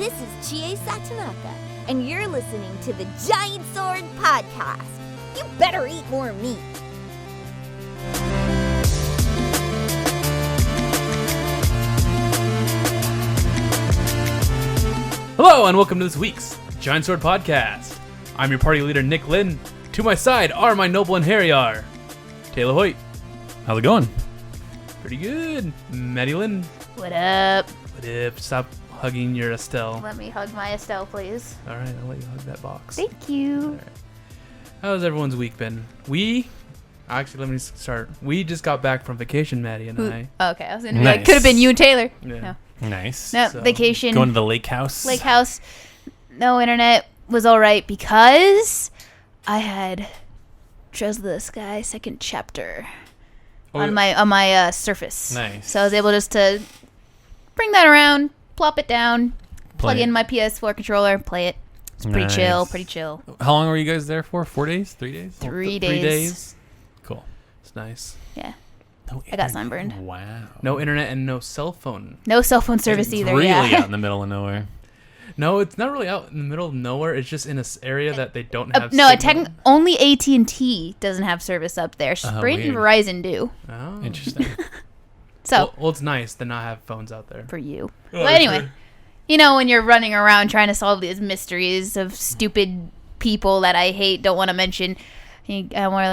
This is Chie Satanaka, and you're listening to the Giant Sword Podcast. You better eat more meat. Hello, and welcome to this week's Giant Sword Podcast. I'm your party leader, Nick Lynn. To my side are my noble and hairy are Taylor Hoyt. How's it going? Pretty good. Maddie Lynn. What up? What up? Stop hugging your Estelle. Let me hug my Estelle, please. All right, I'll let you hug that box. Thank you. All right. How's everyone's week been? Let me start. We just got back from vacation, Maddie and I. Okay, I was gonna be like, could have been you and Taylor. Yeah. No, Nice. vacation. Going to the lake house. Lake house. No internet was all right because I had Trails of the Sky second chapter on my Surface. Nice. So I was able just to bring that around, plop it down, plug Play in it. my PS4 controller, play it. It's pretty Nice. chill. Pretty chill. How long were you guys there for? 4 days? 3 days? 3 3 days. days. Cool. It's nice. Yeah. No I got internet. sunburned. Wow. No internet and no cell phone. No cell phone service It's either. really yeah. out in the middle of nowhere. No, it's not really out in the middle of nowhere. It's just in an area that they don't have No, signal. only AT&T doesn't have service up there. Sprint and weird. Verizon do. Oh. Interesting. So, Well, it's nice to not have phones out there. for you. Oh, But anyway, sure. you know, when you're running around trying to solve these mysteries of stupid people that I hate, don't want to mention, I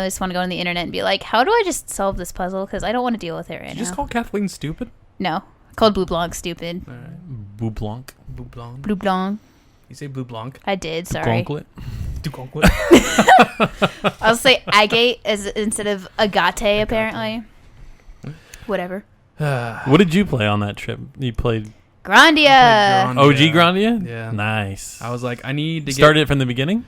just want to go on the internet and be like, how do I just solve this puzzle? Because I don't want to deal with it right Did you now. just call Kathleen stupid? No. Called Blue Blanc stupid. All right. Blue Blanc. Blue Blanc. Blue Blanc. You say Blue Blanc? I did, sorry. Gauntlet. Du Gauntlet. I'll say agate instead of agate, apparently. Whatever. What did you play on that trip? You played Grandia. Grandia. OG Grandia? Yeah. Nice. I was like, I need to Started it from the beginning?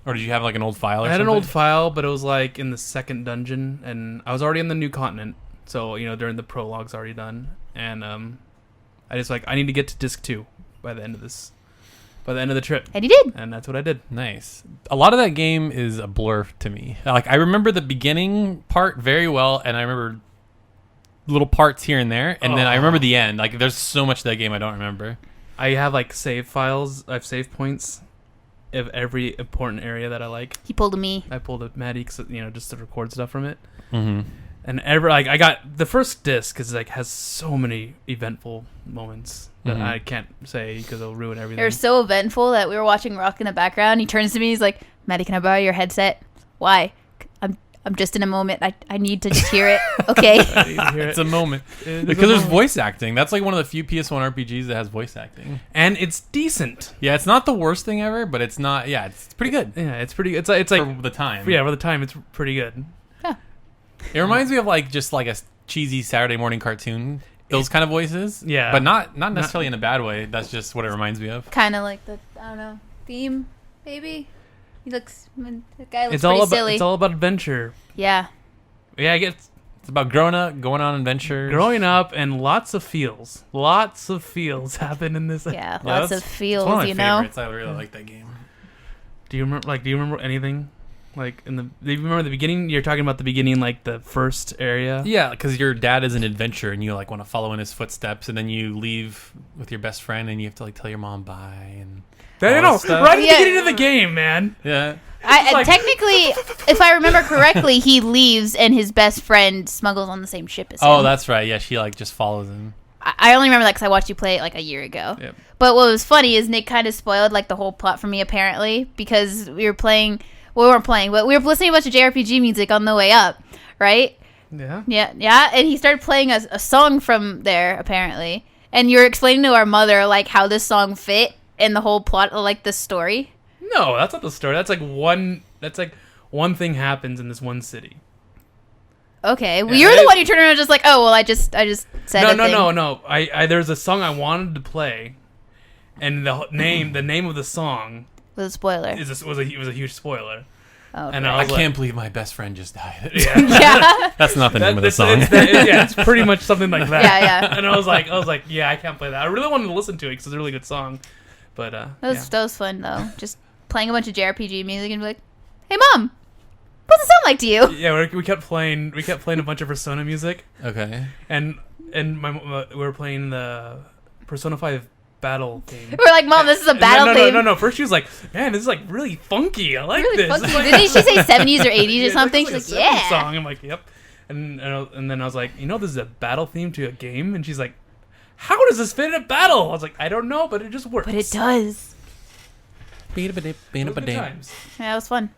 Or did you have like an old file or I had something? an old file, but it was like in the second dungeon, and I was already in the new continent. So, during the prologue's already done. And I just I need to get to disc 2 by the end of the trip. And you did. And that's what I did. Nice. A lot of that game is a blur to me. Like, I remember the beginning part very well, and I remember little parts here and there, and then I remember the end. Like, there's so much of that game I don't remember. I have save files. I have save points of every important area that I like. He pulled a me. I pulled a Maddie, just to record stuff from it. Mm-hmm. And I got the first disc because has so many eventful moments that I can't say because it'll ruin everything. They were so eventful that we were watching rock in the background. He turns to me. He's like, "Maddie, can I borrow your headset?" Why? I'm just in a moment. I need to just hear it. Okay. I need to hear It's it. a moment. It is Because a there's moment. voice acting. That's like one of the few PS1 RPGs that has voice acting. And it's decent. Yeah, it's not the worst thing ever, but it's not. Yeah, it's pretty good. Yeah, it's pretty. It's like For the time. yeah, for the time, it's pretty good. It reminds me of just a cheesy Saturday morning cartoon. Those kind of voices. Yeah. But not necessarily in a bad way. That's just what it reminds me of. Kind of like the theme, maybe. The guy looks It's pretty all about silly. it's all about adventure. Yeah. Yeah, I get It's about growing up, going on adventures. growing up, and lots of feels. Lots of feels happen in this. Yeah. Lots of It's feels, one of my you know. favorites. I really like that game. Do you remember anything? Do you remember the beginning? You're talking about the beginning, the first area. Yeah, because your dad is an adventurer and you want to follow in his footsteps, and then you leave with your best friend and you have to tell your mom bye and all this stuff. Right at the Yeah. beginning of the game, man. Yeah. Technically, if I remember correctly, he leaves and his best friend smuggles on the same ship as him. Oh, that's right. Yeah, she just follows him. I only remember that because I watched you play it a year ago. Yep. But what was funny is Nick kind of spoiled the whole plot for me, apparently, because we were playing. Well, we weren't playing, but we were listening to a bunch of JRPG music on the way up, right? Yeah. Yeah. And he started playing a song from there, apparently. And you're explaining to our mother how this song fit in the whole plot of the story. No, that's not the story. That's one thing happens in this one city. Okay, well, Yeah, you're the one who turned around and just oh well, I just said a thing. No. I there's a song I wanted to play, and the name of the song Was a spoiler. was a huge spoiler. Oh, And okay. I I was can't believe my best friend just died. Yeah. Yeah. That's not the name of the It's- song. it's pretty much something like that. Yeah. And I was like, yeah, I can't play that. I really wanted to listen to it because it's a really good song, but That was fun though. Just playing a bunch of JRPG music and be like, "Hey, mom, what's it sound like to you?" yeah, we kept playing a bunch of Persona music, Okay. and we were playing the Persona 5 battle theme. We're like, Mom, this is a battle theme. No. First she was like, man, this is like really funky. I like Really this. funky. Didn't she say 70s or 80s or something? It's She's like like, a 70s yeah. song. I'm like, yep. And then I was like, this is a battle theme to a game? And she's like, how does this fit in a battle? I was like, I don't know, but it just works. But it does. Good times. Yeah, it was fun.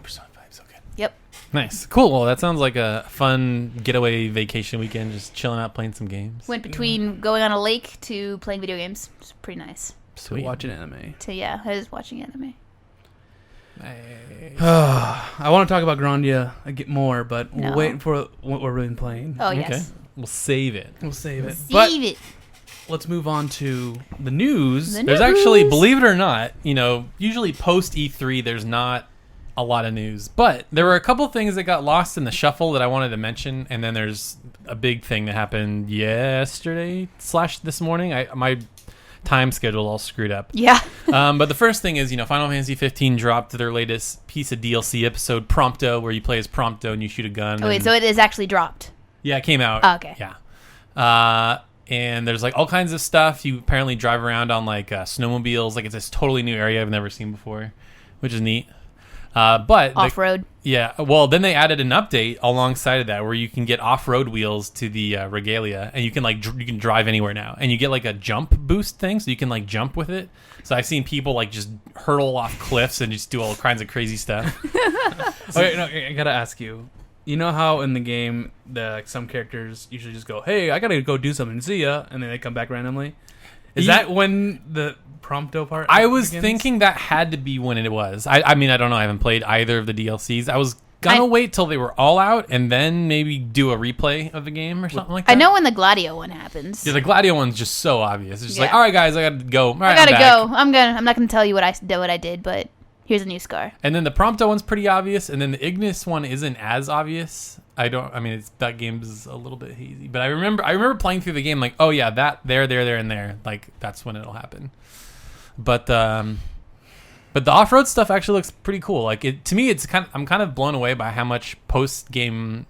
Persona 5 so good. Yep. Nice. Cool. Well, that sounds like a fun getaway vacation weekend, just chilling out playing some games. Went between going on a lake to playing video games. It's pretty nice. Sweet. Watching anime. I was watching anime. Nice. I want to talk about Grandia a bit more, but No. we'll wait for what we're really playing. Oh, Okay. yes. We'll save it. We'll save it. But Save it. let's move on to the news. There's actually, believe it or not, usually post E3, there's not a lot of news. But there were a couple things that got lost in the shuffle that I wanted to mention. And then there's a big thing that happened yesterday / this morning. My time schedule all screwed up. Yeah. But the first thing is, Final Fantasy 15 dropped their latest piece of DLC episode, Prompto, where you play as Prompto and you shoot a gun. Oh, wait, so it is actually dropped. Yeah, it came out. Oh, okay. Yeah. And there's like all kinds of stuff. You apparently drive around on like snowmobiles. Like it's this totally new area I've never seen before, which is neat. But Off-road. yeah. Well, then they added an update alongside of that where you can get off-road wheels to the Regalia, and you can you can drive anywhere now, and you get like a jump boost thing, so you can like jump with it. So I've seen people like just hurtle off cliffs and just do all kinds of crazy stuff. Okay, no, I gotta ask you. You know how in the game, some characters usually just go, "Hey, I gotta go do something. See ya," and then they come back randomly. Is that when the Prompto part? I was begins? thinking that had to be when it was. I mean, I don't know. I haven't played either of the DLCs. I was gonna wait till they were all out and then maybe do a replay of the game or something like that. I know when the Gladio one happens. Yeah, the Gladio one's just so obvious. It's just Yeah. like, all right, guys, I gotta go. All right, I gotta I'm back. go. I'm not gonna tell you what I did, but here's a new scar. And then the Prompto one's pretty obvious, and then the Ignis one isn't as obvious. That game is a little bit hazy, but I remember playing through the game like, oh yeah, that there, and there, like that's when it'll happen. But the off-road stuff actually looks pretty cool. Like to me, I'm kind of blown away by how much post-release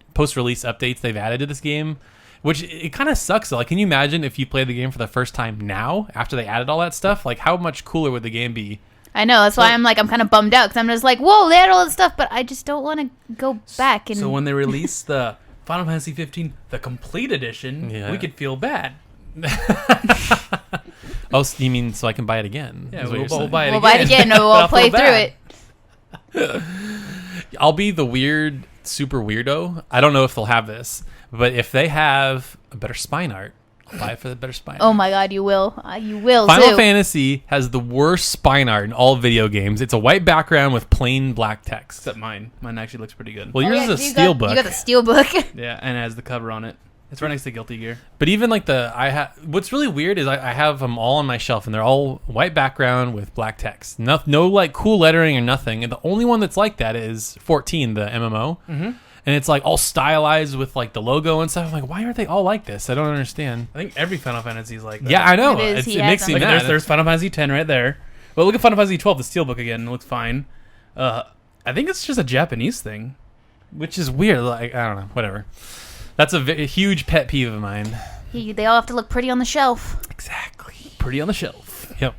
updates they've added to this game. Which it kind of sucks. Like, can you imagine if you played the game for the first time now after they added all that stuff? Like, how much cooler would the game be? I know. That's why I'm kind of bummed out because I'm just like, whoa, they had all this stuff, but I just don't want to go back. And So when they release the Final Fantasy 15, the complete edition, we could feel bad. Oh, you mean so I can buy it again? Yeah, is what you're we'll saying. buy it we'll again. buy it again, or we'll play through it. I'll be the weird, super weirdo. I don't know if they'll have this, but if they have a better spine art, I'll buy it for the better spine Oh art. my god, you will. You will, Final too. Fantasy has the worst spine art in all video games. It's a white background with plain black text. Except mine. Mine actually looks pretty good. Well, Oh, yours yeah, is a you steel got- book. You got the steel book. Yeah, and it has the cover on it. It's right next to Guilty Gear. But even like what's really weird is I have them all on my shelf, and they're all white background with black text. No like cool lettering or nothing. And the only one that's like that is 14, the MMO. Mm-hmm. And it's like all stylized with like the logo and stuff. I'm like, why aren't they all like this? I don't understand. I think every Final Fantasy is like that. Yeah, I know. It is. It He has makes me them. Like, mad. there's Final Fantasy 10 right there. Well, look at Final Fantasy 12, the Steelbook again. It looks fine. I think it's just a Japanese thing. Which is weird. Like, I don't know. Whatever. That's a huge pet peeve of mine. They all have to look pretty on the shelf. Exactly. Pretty on the shelf. Yep.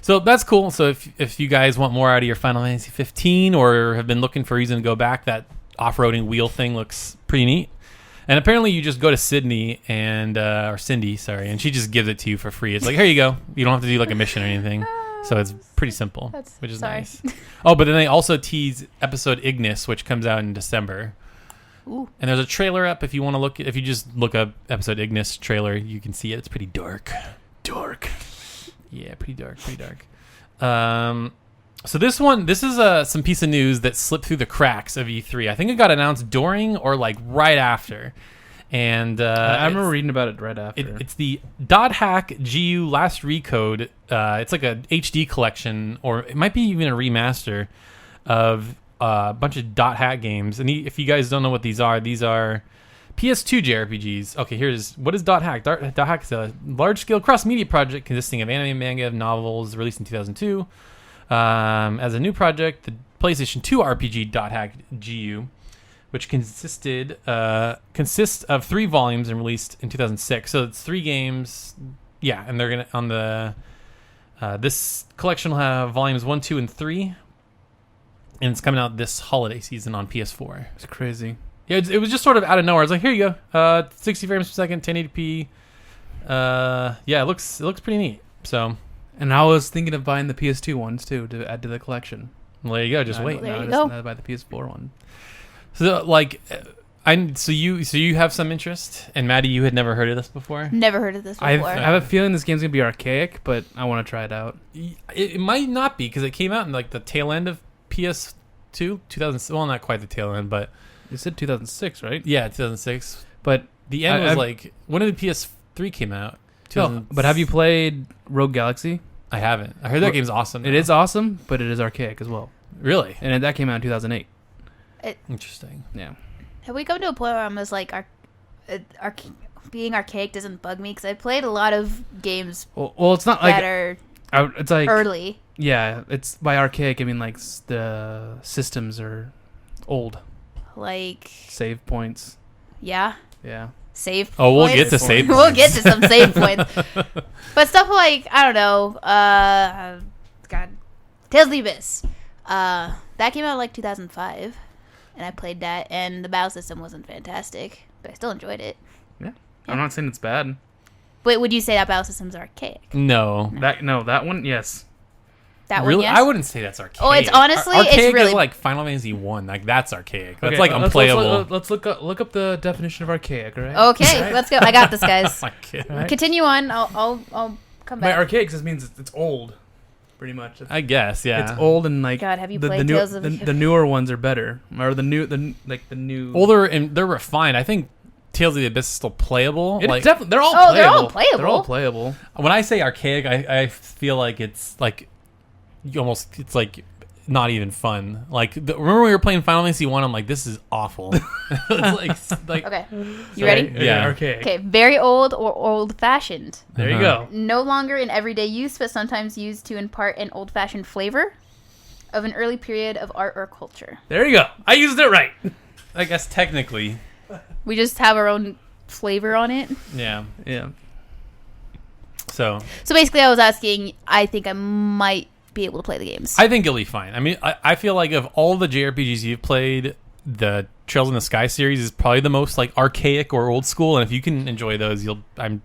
So that's cool. So if you guys want more out of your Final Fantasy 15 or have been looking for a reason to go back, that off-roading wheel thing looks pretty neat. And apparently you just go to Cindy, and she just gives it to you for free. It's like, here you go. You don't have to do like a mission or anything. So it's pretty simple, which is sorry. nice. Oh, but then they also tease episode Ignis, which comes out in December. Ooh. And there's a trailer up if you want to look. If you just look up episode Ignis trailer, you can see it. It's pretty dark. Dark. Yeah, pretty dark. So this is some piece of news that slipped through the cracks of E3. I think it got announced during or like right after. And I remember reading about it right after. it's the .hack GU Last Recode. It's like a HD collection, or it might be even a remaster of a bunch of .hack games. And if you guys don't know what these are PS2 JRPGs. Okay, what is .hack? .hack is a large-scale cross-media project consisting of anime, manga, novels, released in 2002. As a new project, the PlayStation 2 RPG .hack GU, which consists of 3 volumes and released in 2006. So it's 3 games. Yeah, and they're gonna on the This collection will have volumes 1, 2, and 3, and it's coming out this holiday season on PS4. It's crazy. Yeah, it was just sort of out of nowhere. I was like, here you go, 60 frames per second, 1080p. Yeah, it looks pretty neat. So, And I was thinking of buying the PS2 ones too to add to the collection. well, there you go. Just wait. There Now you I go. just buy the PS4 one. So, like, so you have some interest, and Maddie, you had never heard of this before. Never heard of this I before. have a feeling this game's gonna be archaic, but I want to try it out. It might not be because it came out in like the tail end of PS2, 2000. Well, not quite the tail end, but You said 2006, right? yeah, 2006. But The end was I've- like when did the PS3 came out? no, but have you played Rogue Galaxy? I haven't. I heard that game's awesome. It though. is awesome, but it is archaic as well. Really And that came out in 2008. interesting. Yeah. Have we come to a point where I'm just like, being archaic doesn't bug me? Because I played a lot of games Well, it's not that like are it's like early. yeah. It's by archaic. I mean like the systems are old. Like, Save points. yeah, Yeah. save Oh, we'll points. get to save. We'll get to some save points. But stuff like, I don't know, God, Tales of the Abyss. That came out in like 2005, and I played that, and the battle system wasn't fantastic, but I still enjoyed it. Yeah. I'm not saying it's bad. Wait, would you say that battle system's archaic? No, That one, yes. That really, one, yes? I wouldn't say that's archaic. Oh, it's honestly, it's archaic really- is like Final Fantasy 1. Like that's archaic. That's Okay, like let's- unplayable. Let's look up the definition of archaic, all right? Okay, let's go. I got this, guys. My kid. All right. Continue on. I'll come By back. archaic just means it's old, pretty much. I guess, yeah. It's old and like God, have you the played new, Tales of the newer ones are better, or the new. Older and they're refined. I think Tales of the Abyss is still playable. It's Like definitely they're all Oh, playable. they're all playable. They're all playable. when I say archaic, I feel like it's like it's like not even fun. Like remember when we were playing Final Fantasy 1? I'm like, this is awful. It's like Okay, you Sorry, ready? okay, Yeah. Archaic. Okay, very old or old-fashioned. There you Uh-huh. go. No longer in everyday use, but sometimes used to impart an old-fashioned flavor of an early period of art or culture. There you go. I used it right. I guess technically, We just have our own flavor on it. yeah. Yeah. So So basically, I was asking, I think I might be able to play the games. I think you'll be fine. I mean, I feel like of all the JRPGs you've played, the Trails in the Sky series is probably the most like archaic or old school. And if you can enjoy those, you'll be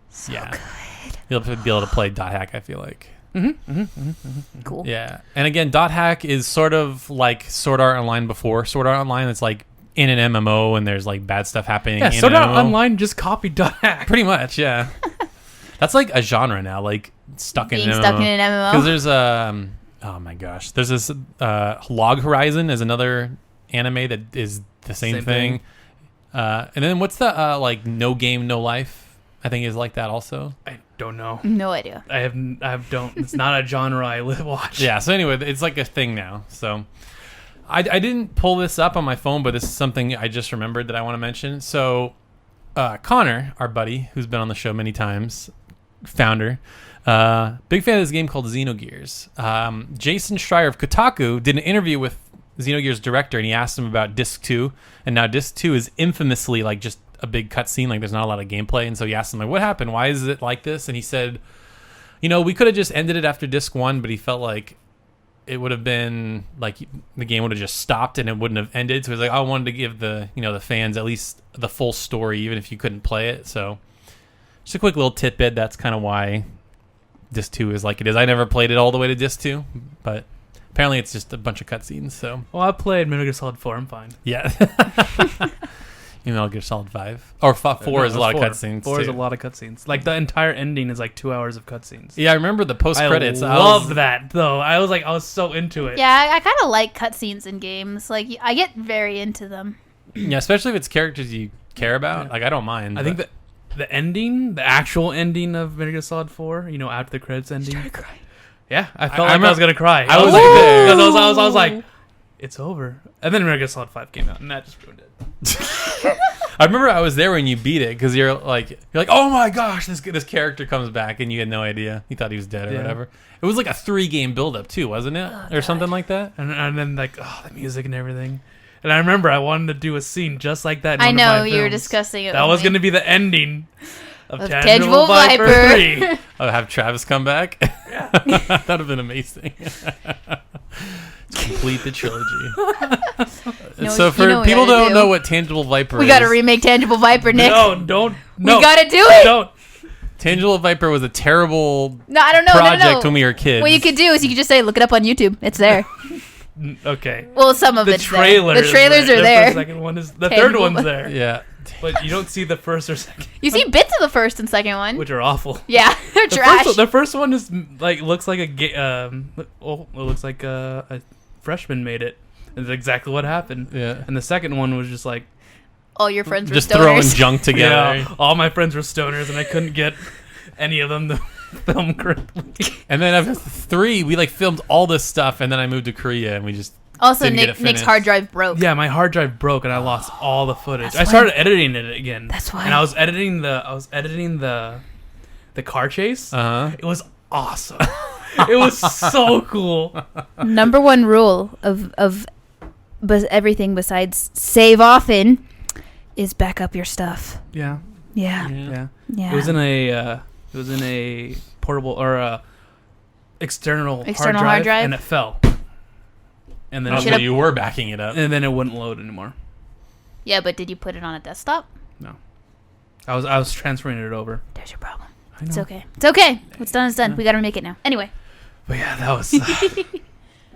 able to play Dot Hack. I feel like. Cool. Yeah, and again, Dot Hack is sort of like Sword Art Online before Sword Art Online. It's like in an MMO, and there's like bad stuff happening. Yeah. in So an now MMO. online just copied .hack. Pretty much, yeah. That's like a genre now, like stuck in Being an MMO. stuck in an Because MMO. there's oh my gosh, there's this Log Horizon is another anime that is the same Same thing. thing. And then what's the like No Game No Life? I think is like that also. I don't know. No idea. I don't. It's not a genre I watch. Yeah. So anyway, it's like a thing now. So I didn't pull this up on my phone, but this is something I just remembered that I want to mention. So Connor, our buddy, who's been on the show many times, founder, big fan of this game called Xenogears. Jason Schreier of Kotaku did an interview with Xenogears director, and he asked him about Disc 2, and now Disc 2 is infamously like just a big cutscene, like there's not a lot of gameplay, and so he asked him like, what happened? Why is it like this? And he said, we could have just ended it after Disc 1, but he felt like it would have been like the game would have just stopped and it wouldn't have ended. So he's like, I wanted to give the the fans at least the full story, even if you couldn't play it. So just a quick little tidbit. That's kind of why Disc 2 is like it is. I never played it all the way to Disc 2, but apparently it's just a bunch of cutscenes. So Well, I played Metal Gear Solid 4. I'm fine. yeah. Metal Gear Solid 5 or 4 No, is a lot of four. cutscenes. 4 is a too. lot of cutscenes. Like the entire ending is like 2 hours of cutscenes. Yeah, I remember the post credits. I loved that though. I was so into it. Yeah, I kind of like cutscenes in games. Like, I get very into them. Yeah, especially if it's characters you care about. Like I don't mind. I think that the ending, the actual ending of Metal Gear Solid 4, after the credits ending. Yeah, I felt like I was gonna cry. I was there. Because I was like, it's over. And then Metal Gear Solid 5 came out, and that just ruined it. I remember I was there when you beat it because you're like, oh my gosh, this character comes back, and you had no idea. You thought he was dead or Yeah. whatever. It was like a 3-game build-up too, wasn't it, or something like that? And then like, the music and everything. And I remember I wanted to do a scene just like that. In I one of know, my you were films. discussing it That with was me. going to be the ending of Of Tangible Tangible Viper Viper. 3. Oh, have Travis come back. Yeah. That would have been amazing. Complete the trilogy. So for people who don't know what Tangible Viper is. We got to remake Tangible Viper, Nick. No, don't. No. We got to do it. Don't. Tangible Viper was a terrible No, I don't know. project when we were kids. What you could do is you could just say, look it up on YouTube. It's there. Okay. Well, some of The it's trailer. there. The trailers are there. The second one is. The third one's there. Yeah. But you don't see the first or second. You see bits of the first and second one. Which are awful. Yeah, they're The trash. the first one is like looks like it looks like a freshman made it. It's exactly what happened. Yeah. And the second one was just like All your friends were Just stoners. throwing junk together. yeah, all my friends were stoners and I couldn't get any of them to film correctly. And then after 3, we like filmed all this stuff, and then I moved to Korea, and we just Also, didn't get it Nick's finished. hard drive broke. Yeah, my hard drive broke and I lost all the footage. That's I started editing it again. That's why. And I was editing the car chase. It was awesome. It was so cool. Number one rule of everything besides save often is back up your stuff. Yeah. Yeah. It was in a portable or a external hard drive, and it fell. And then so you were backing it up. and then it wouldn't load anymore. Yeah, but did you put it on a desktop? No. I was transferring it over. There's your problem. I know. It's okay. It's okay. What's done is done. We got to make it now. Anyway. But yeah, that was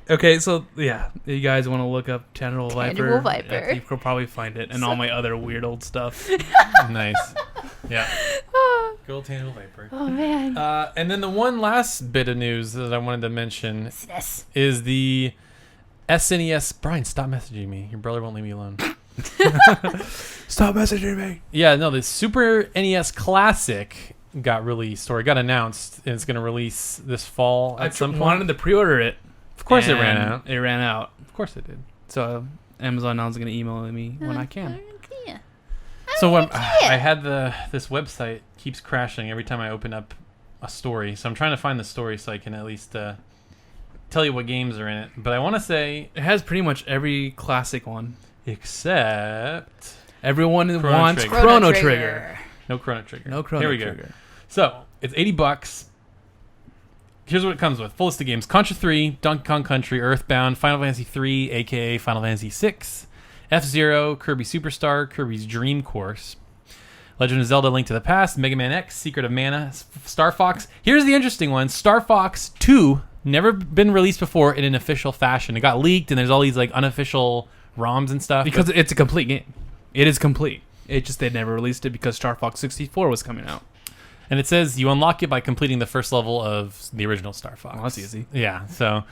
okay, so yeah, you guys want to look up Tangible Viper? Viper. You could probably find it and all my other weird old stuff. Nice. Yeah. Good old Tangible Viper. Oh, man. And then the one last bit of news that I wanted to mention Yes. is the SNES. Brian, stop messaging me. Your brother won't leave me alone. Stop messaging me. Yeah, no, the Super NES Classic got released, or it got announced, and it's going to release this fall I at some point. wanted to pre-order it. Of course it ran and out. It ran out. Of course it did. So Amazon now is going to email me when I can. Yeah. So when I had this website keeps crashing every time I open up a story. So I'm trying to find the story so I can at least tell you what games are in it. But I want to say It has pretty much every classic one. except Everyone Chrono wants Trigger. Chrono Trigger. no Chrono Trigger. No Chrono Here we go. Trigger. So it's $80. Here's what it comes with: full list of games: Contra 3, Donkey Kong Country, Earthbound, Final Fantasy 3, aka Final Fantasy 6, F-Zero, Kirby Superstar, Kirby's Dream Course, Legend of Zelda: Link to the Past, Mega Man X, Secret of Mana, Star Fox. Here's the interesting one: Star Fox 2, never been released before in an official fashion. It got leaked, and there's all these like unofficial ROMs and stuff. Because it's a complete game. It is complete. It just they never released it because Star Fox 64 was coming out. And it says you unlock it by completing the first level of the original Star Fox. Well, that's easy. Yeah. So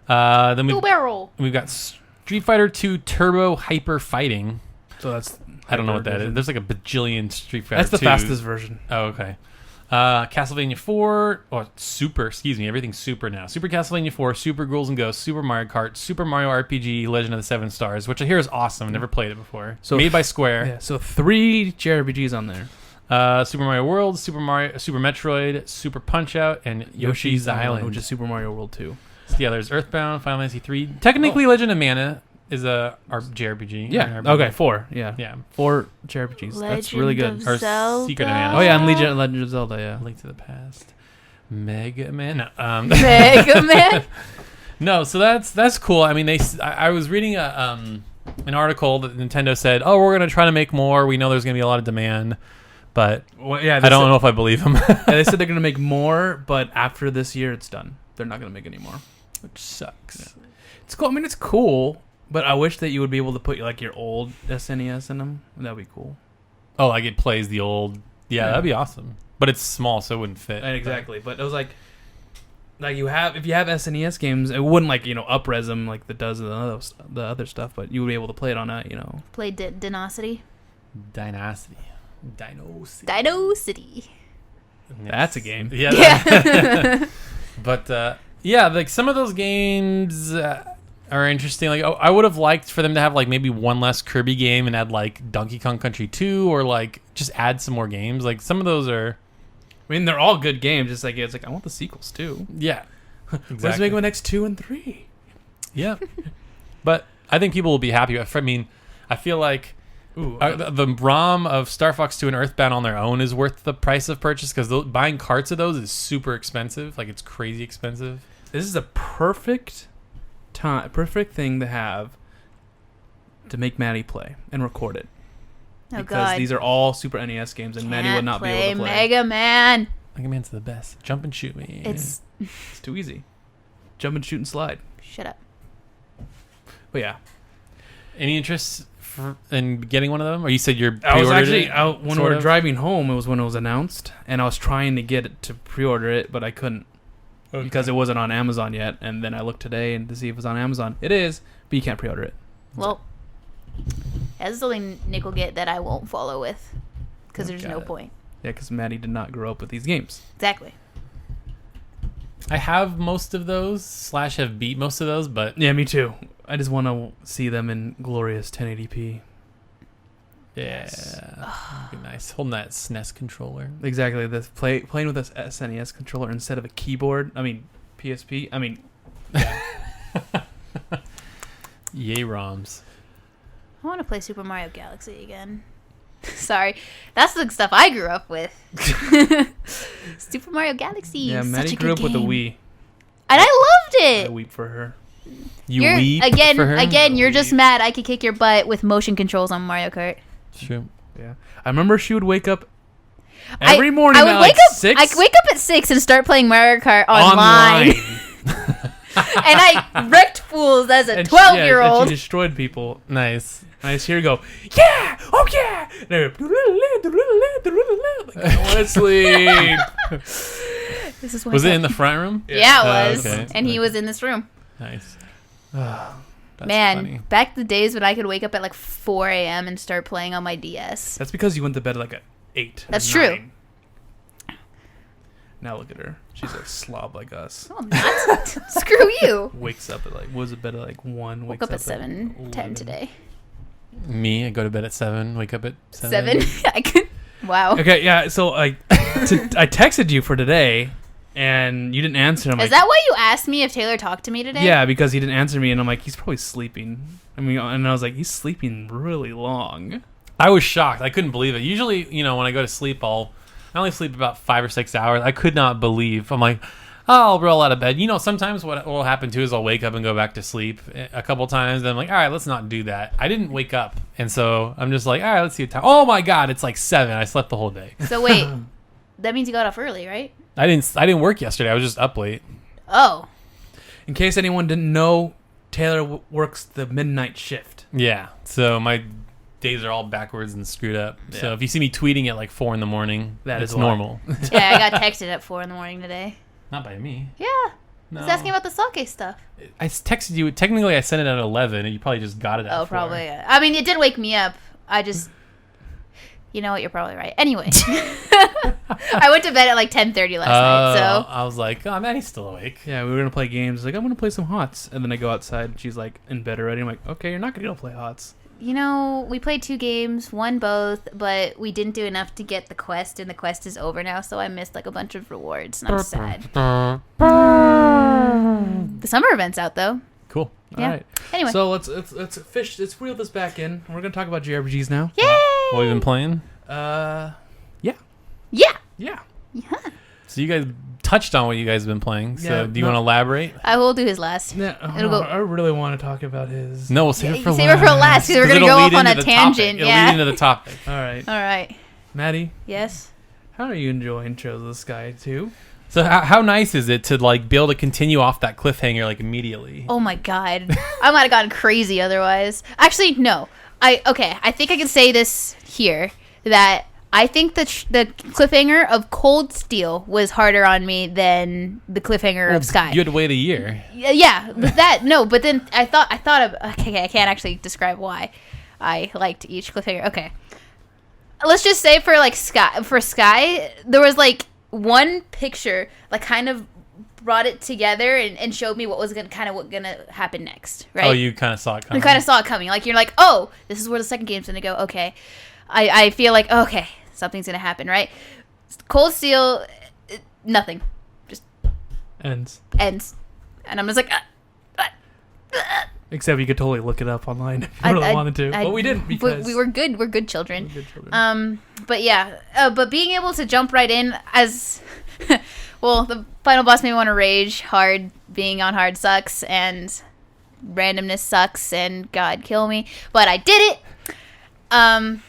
then Blue Barrel. we've got Street Fighter 2 Turbo Hyper Fighting. So that's I don't know what that is. version. There's like a bajillion Street Fighter. That's the 2. fastest version. Oh, okay. Castlevania 4 or Super. Excuse me. Everything's Super now. Super Castlevania 4, Super Ghouls and Ghosts, Super Mario Kart, Super Mario RPG, Legend of the Seven Stars, which I hear is awesome. Never played it before. So Made by Square. Yeah. So 3 JRPGs on there. Super Mario World, Super Metroid, Super Punch Out, and Yoshi's Island, which is Super Mario World 2. So yeah, there's Earthbound, Final Fantasy 3. Technically, Legend of Mana is a JRPG. Yeah. RPG. Okay. 4. Yeah. Yeah. 4 JRPGs. That's really Legend good. of Or Zelda. Secret of Mana. Oh yeah, and Legend of Zelda. Yeah. Link to the Past. Mega Man. No, Mega Man. no, so that's cool. I mean, I was reading an article that Nintendo said, "Oh, we're gonna try to make more. We know there's gonna be a lot of demand." But Well, yeah. I don't know if I believe them. Yeah, they said they're gonna make more, but after this year, it's done. They're not gonna make any more, Which sucks. Yeah. It's cool. I mean, it's cool, but I wish that you would be able to put like your old SNES in them. That'd be cool. Oh, like it plays the old. Yeah, Yeah. that'd be awesome. But it's small, so it wouldn't fit. Exactly, but it was like if you have SNES games, it wouldn't up-res them like it does the other stuff, but you would be able to play it on a Played Dinosity. Dynasty. Dino City. That's a game. Yeah. Yeah. But yeah, like some of those games are interesting. Like I would have liked for them to have like maybe one less Kirby game and add like Donkey Kong Country 2 or like just add some more games. Like some of those are. I mean, they're all good games. It's like I want the sequels too. Yeah. Exactly. Let's make them next 2 and 3. Yeah. But I think people will be happy. I mean, I feel like Ooh, The ROM of Star Fox 2 and Earthbound on their own is worth the price of purchase because buying carts of those is super expensive. Like, it's crazy expensive. this is a perfect thing to have to make Maddie play and record it. Oh, Because God. these are all Super NES games, and Maddie would not be able to play. Mega Man. Mega Man's the best. Jump and shoot me. It's... It's too easy. Jump and shoot and slide. Shut up. But yeah. Any interest in getting one of them? Or you said you're I was pre-ordered actually it, out when we sort were of? driving home. It was when it was announced, and I was trying to get it to pre-order it, but I couldn't because it wasn't on Amazon yet. And then I looked today and to see if it was on Amazon. It is, but you can't pre-order it. Well, that's the only Nick will get that I won't follow with because there's no Got it. point. Yeah, because Maddie did not grow up with these games. Exactly. I have most of those / have beat most of those, but Yeah, me too. I just want to see them in glorious 1080p. yeah, it'd be nice. Holding that SNES controller. Exactly. Playing with a SNES controller instead of a keyboard. I mean, PSP. I mean, Yay ROMs. I want to play Super Mario Galaxy again. Sorry. That's the stuff I grew up with. Super Mario Galaxy. yeah, Such Maddie a grew good up with a game. Wii. And I loved I it. weep for her. You weep for her? Again, you're just mad I could kick your butt with motion controls on Mario Kart. True. Yeah, I remember she would wake up every morning. I would at wake like up. 6 I wake up at 6 and start playing Mario Kart online. And I wrecked fools as a And 12-year-old. and she destroyed people. Nice. And I just hear her go, yeah, oh yeah. And they're like, I want to sleep. This is Was it in the front room? Yeah, Oh, it was. okay. And he was in this room. Nice. That's Man, funny. back the days when I could wake up at like 4 a.m. and start playing on my DS. That's because you went to bed like at 8. or That's true. 9. Now look at her. She's a slob like us. No, I'm not. Screw you. Wakes up at like, was it bed at like 1? Woke up at 7:10 today. Me, I go to bed at 7, wake up at 7. 7? I could. Wow. Okay, yeah, so I texted you for today, and you didn't answer. I'm Is like, that why you asked me if Taylor talked to me today? yeah, because he didn't answer me, and I'm like, he's probably sleeping. I mean, and I was like, he's sleeping really long. I was shocked. I couldn't believe it. Usually, when I go to sleep, I only sleep about 5 or 6 hours. I could not believe. I'm like, I'll roll out of bed. Sometimes what will happen too is I'll wake up and go back to sleep a couple times. Then I'm like, all right, let's not do that. I didn't wake up. And so I'm just like, all right, let's see what time. Oh my God, it's like 7. I slept the whole day. So wait, that means you got off early, right? I didn't work yesterday. I was just up late. Oh. In case anyone didn't know, Taylor works the midnight shift. Yeah. So my days are all backwards and screwed up. Yeah. So if you see me tweeting at like 4 a.m, That it's is why. normal. Yeah, I got texted at 4 a.m. today. Not by me. Yeah. No. I was asking about the sake stuff. I texted you. Technically, I sent it at 11, and you probably just got it at 4. Oh, probably. Yeah. I mean, it did wake me up. I just... You know what? You're probably right. Anyway. I went to bed at like 10:30 last night, so... I was like, oh, man, he's still awake. Yeah, we were going to play games. Like, I'm going to play some HOTS. And then I go outside, and she's like in bed already. I'm like, okay, you're not going to go play HOTS. We played 2 games, won both, but we didn't do enough to get the quest, and the quest is over now, so I missed like a bunch of rewards, and I'm sad. The summer event's out, though. Cool. Yeah. All right. Anyway. So let's reel this back in. We're going to talk about JRPGs now. Yay! What have you been playing? Yeah. Yeah! Yeah. Yeah. So you guys touched on what you guys have been playing. So Yeah, do you no. want to elaborate? I will do his last. Yeah, It'll go- I really want to talk about his. No, we'll save it for Save it for last, because we're going to go off on a tangent. It'll Yeah. lead into the topic. All right. All right. Maddie, Yes? how are you enjoying Trails of the Sky 2? So how nice is it to like be able to continue off that cliffhanger like immediately? Oh my god. I might have gone crazy otherwise. Actually, no. I think I can say this here, that I think the cliffhanger of Cold Steel was harder on me than the cliffhanger of Sky. You had to wait a year. Yeah, but that no. But then I thought of okay. I can't actually describe why I liked each cliffhanger. Okay, let's just say for Sky, there was like one picture that kind of brought it together and showed me what was gonna happen next. Right? Oh, you kind of saw it coming. You kind of saw it coming. Like, you're like, oh, this is where the second game's gonna go. Okay, I feel like okay, something's gonna happen. Right? Cold Steel, nothing. Just Ends. ends, and I'm just like, Except you could totally look it up online if you really wanted to. But we didn't because we were good. We're good children. we're good children. But yeah, but being able to jump right in as well, the final boss made me want to rage hard. Being on hard sucks, and randomness sucks, and God kill me. But I did it. And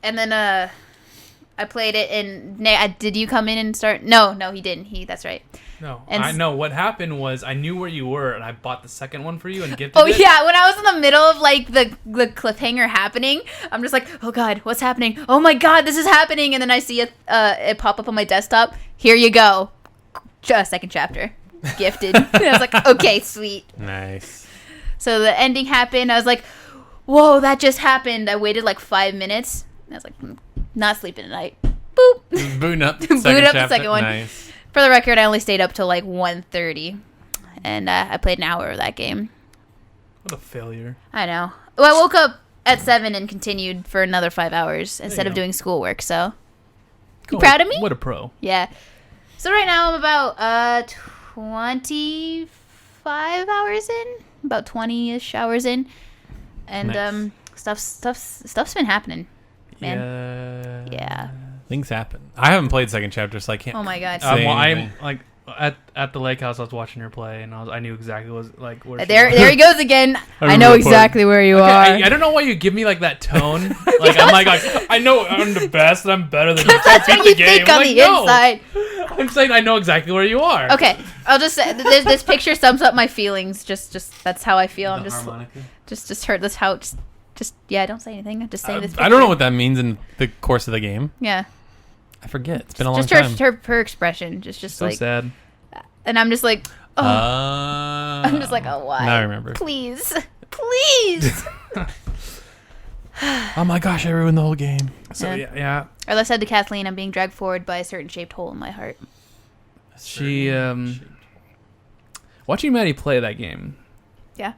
then I played it, and did you come in and start? No, he didn't. That's right. No, And I know what happened was I knew where you were, and I bought the second one for you and gifted Oh it. yeah, when I was in the middle of like the cliffhanger happening, I'm just like, oh God, what's happening? Oh my God, this is happening! And then I see it pop up on my desktop. Here you go, second chapter, gifted. And I was like, okay, sweet. Nice. So the ending happened. I was like, whoa, that just happened. I waited like 5 minutes. And I was like, not sleeping tonight. Boop. Just booting up. Booted Second up the chapter. second one. Nice. For the record, I only stayed up till like 1:30, and I played an hour of that game. What a failure. I know. Well, I woke up at 7 and continued for another 5 hours instead you of go. doing schoolwork. So, Cool. proud of me? What a pro. Yeah. So right now I'm about 25 hours in, about 20-ish hours in, and Nice. stuff's been happening, man. Yeah. Things happen. I haven't played second chapter, so I can't. Oh my God. Say Well, I'm anything. like at the lake house. I was watching her play, and I knew exactly what was like where she There was. he goes again. I know remember exactly where you Okay, are. I don't know why you give me like that tone. Like I'm like I know I'm the best and I'm better than you. That's Beat what the you game. think I'm on like, the no. inside. I'm saying I know exactly where you are. Okay, I'll just say this picture sums up my feelings. Just that's how I feel. I'm The just harmonica? just heard this how just yeah. Don't say anything. I'm just saying this. I don't know picture. what that means in the course of the game. Yeah, I forget. It's been a long just time. her expression. Just So like, sad. and I'm just like, oh, I'm just like, oh, why? Now I remember. Please, please. Oh my gosh, I ruined the whole game. So Yeah. yeah. Or I said to Kathleen, I'm being dragged forward by a certain shaped hole in my heart. She watching Maddie play that game Yeah.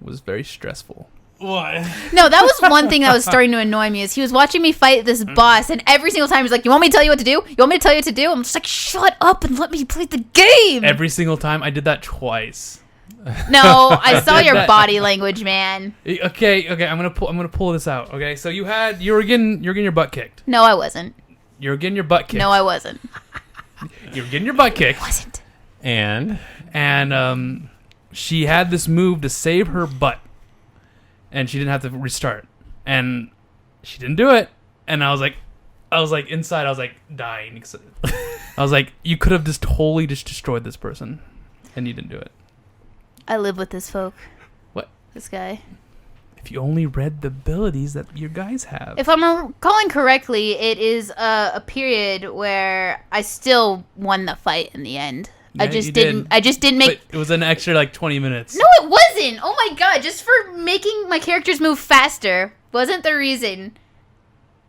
was very stressful. What? No, that was one thing that was starting to annoy me is he was watching me fight this boss, and every single time he's like, you want me to tell you what to do? You want me to tell you what to do? I'm just like, shut up and let me play the game. Every single time I did that twice. No, I saw your That- body language, man. Okay, I'm gonna pull this out. Okay, so you were getting your butt kicked. No, I wasn't. You were getting your butt kicked. No, I wasn't. You were getting your butt kicked. Wasn't. And And she had this move to save her butt, and she didn't have to restart, and she didn't do it. And I was like inside, I was like dying. I was like, you could have just totally just destroyed this person, and you didn't do it. I live with this folk. What? This guy. If you only read the abilities that your guys have. If I'm recalling correctly, it is a period where I still won the fight in the end. Yeah, I just you didn't. did. I just didn't make. But it was an extra like 20 minutes. No, it wasn't. Oh my God! Just for making my characters move faster wasn't the reason.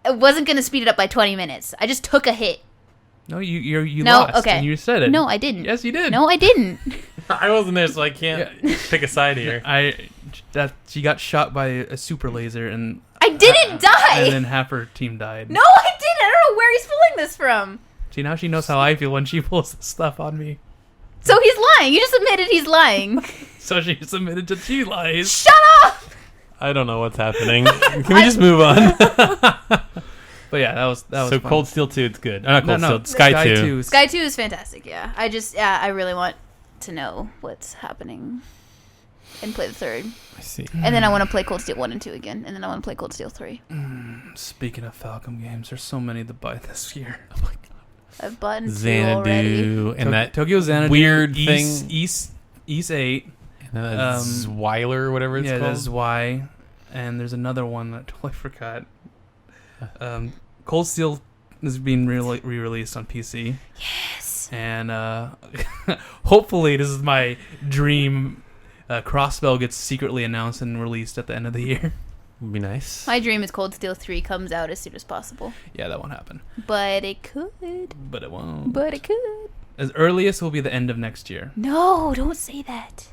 It wasn't gonna speed it up by 20 minutes. I just took a hit. No, you No, lost. okay. And you said it. No, I didn't. Yes, you did. No, I didn't. I wasn't there, so I can't pick a side here. She got shot by a super laser, and I didn't die. and then half her team died. No, I didn't. I don't know where he's pulling this from. See, now she knows how I feel when she pulls this stuff on me. So he's lying. You just admitted he's lying. So she submitted to she lies. Shut up. I don't know what's happening. Can we just move on? But yeah, that was So fun. Cold Steel 2, it's good. Not Cold No, Steel, Sky 2. Sky 2 is fantastic. Yeah, I really want to know what's happening and play the third. I see. And then I want to play Cold Steel 1 and 2 again. And then I want to play Cold Steel 3. Speaking of Falcom games, there's so many to buy this year. I've bought 2 already. Xanadu and that Tokyo Xanadu, weird East, thing. East 8. And then Zweiler or whatever it's Yeah, called. that's why. And there's another one that I totally forgot. Cold Steel is being re-released on PC. Yes. And hopefully this is my dream. Crossbell gets secretly announced and released at the end of the year. Would be nice. My dream is Cold Steel 3 comes out as soon as possible. Yeah, that won't happen. But it could. But it won't. But it could. As earliest will be the end of next year. No, don't say that.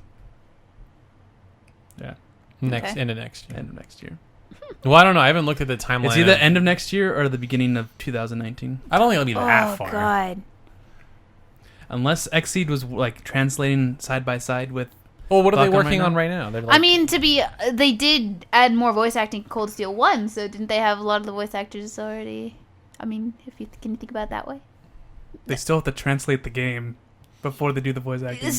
Yeah, End of next year. end of next year. Well, I don't know. I haven't looked at the timeline. It's either end of next year or the beginning of 2019. I don't think it'll be that Oh, far. God. Unless Xseed was like translating side by side with Well, what are they Fuck 'em working right on now? right now? They're I mean, they did add more voice acting in Cold Steel 1, so didn't they have a lot of the voice actors already? I mean, can you think about it that way? They still have to translate the game before they do the voice acting.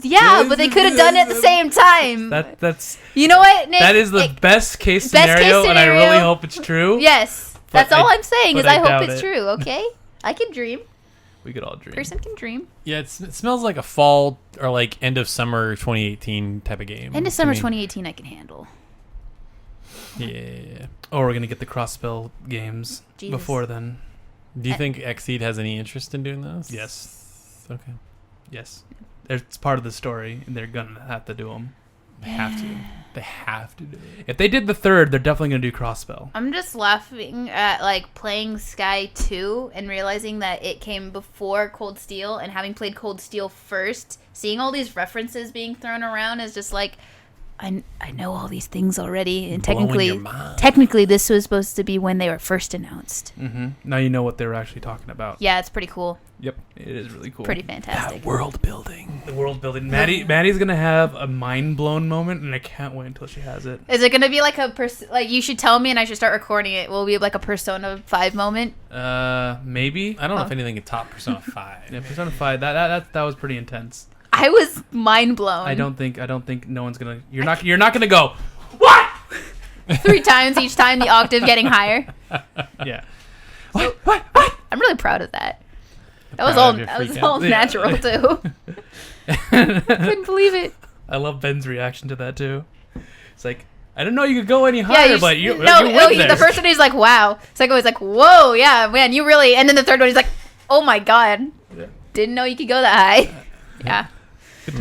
Yeah, but they could have done it at the same time. That's You know what, Nick? that is the best case scenario, and I really scenario. hope it's true. Yes. But That's all I'm saying is but I I hope doubt it's it. true, okay? I can dream. We could all dream. Person can dream. Yeah, it smells like a fall or like end of summer 2018 type of game. End of to summer me. 2018 I can handle. Yeah. Or we're gonna get the cross-spell games Jesus. before then. Do you think Xseed has any interest in doing those? Yes. Okay. Yes. It's part of the story, and they're gonna have to do them. They have to. They have to do it. If they did the third, they're definitely gonna do cross-spell. I'm just laughing at like playing Sky 2 and realizing that it came before Cold Steel, and having played Cold Steel first, seeing all these references being thrown around is just like I know all these things already, and Blowing your mind. technically this was supposed to be when they were first announced. Mm-hmm. Now you know what they were actually talking about. Yeah, it's pretty cool. Yep, it is really cool. Pretty fantastic. That world building. The world building. Maddie's gonna have a mind blown moment, and I can't wait until she has it. Is it gonna be like like you should tell me and I should start recording it? Will it be like a Persona 5 moment? Maybe. I don't know if anything could top Persona 5. Yeah, Persona 5. That was pretty intense. I was mind blown. I don't think no one's gonna. You're not gonna go. What? 3 times each time, the octave getting higher. Yeah. What? I'm really proud of that. That was Proud all. of your That was freak all out. natural too. Couldn't believe it. I love Ben's reaction to that too. It's like, I didn't know you could go any higher, but you went there. The first one he's like, "Wow." Second one he's like, "Whoa, yeah, man, you really." And then the third one he's like, "Oh my god, Yeah. didn't know you could go that high." Yeah,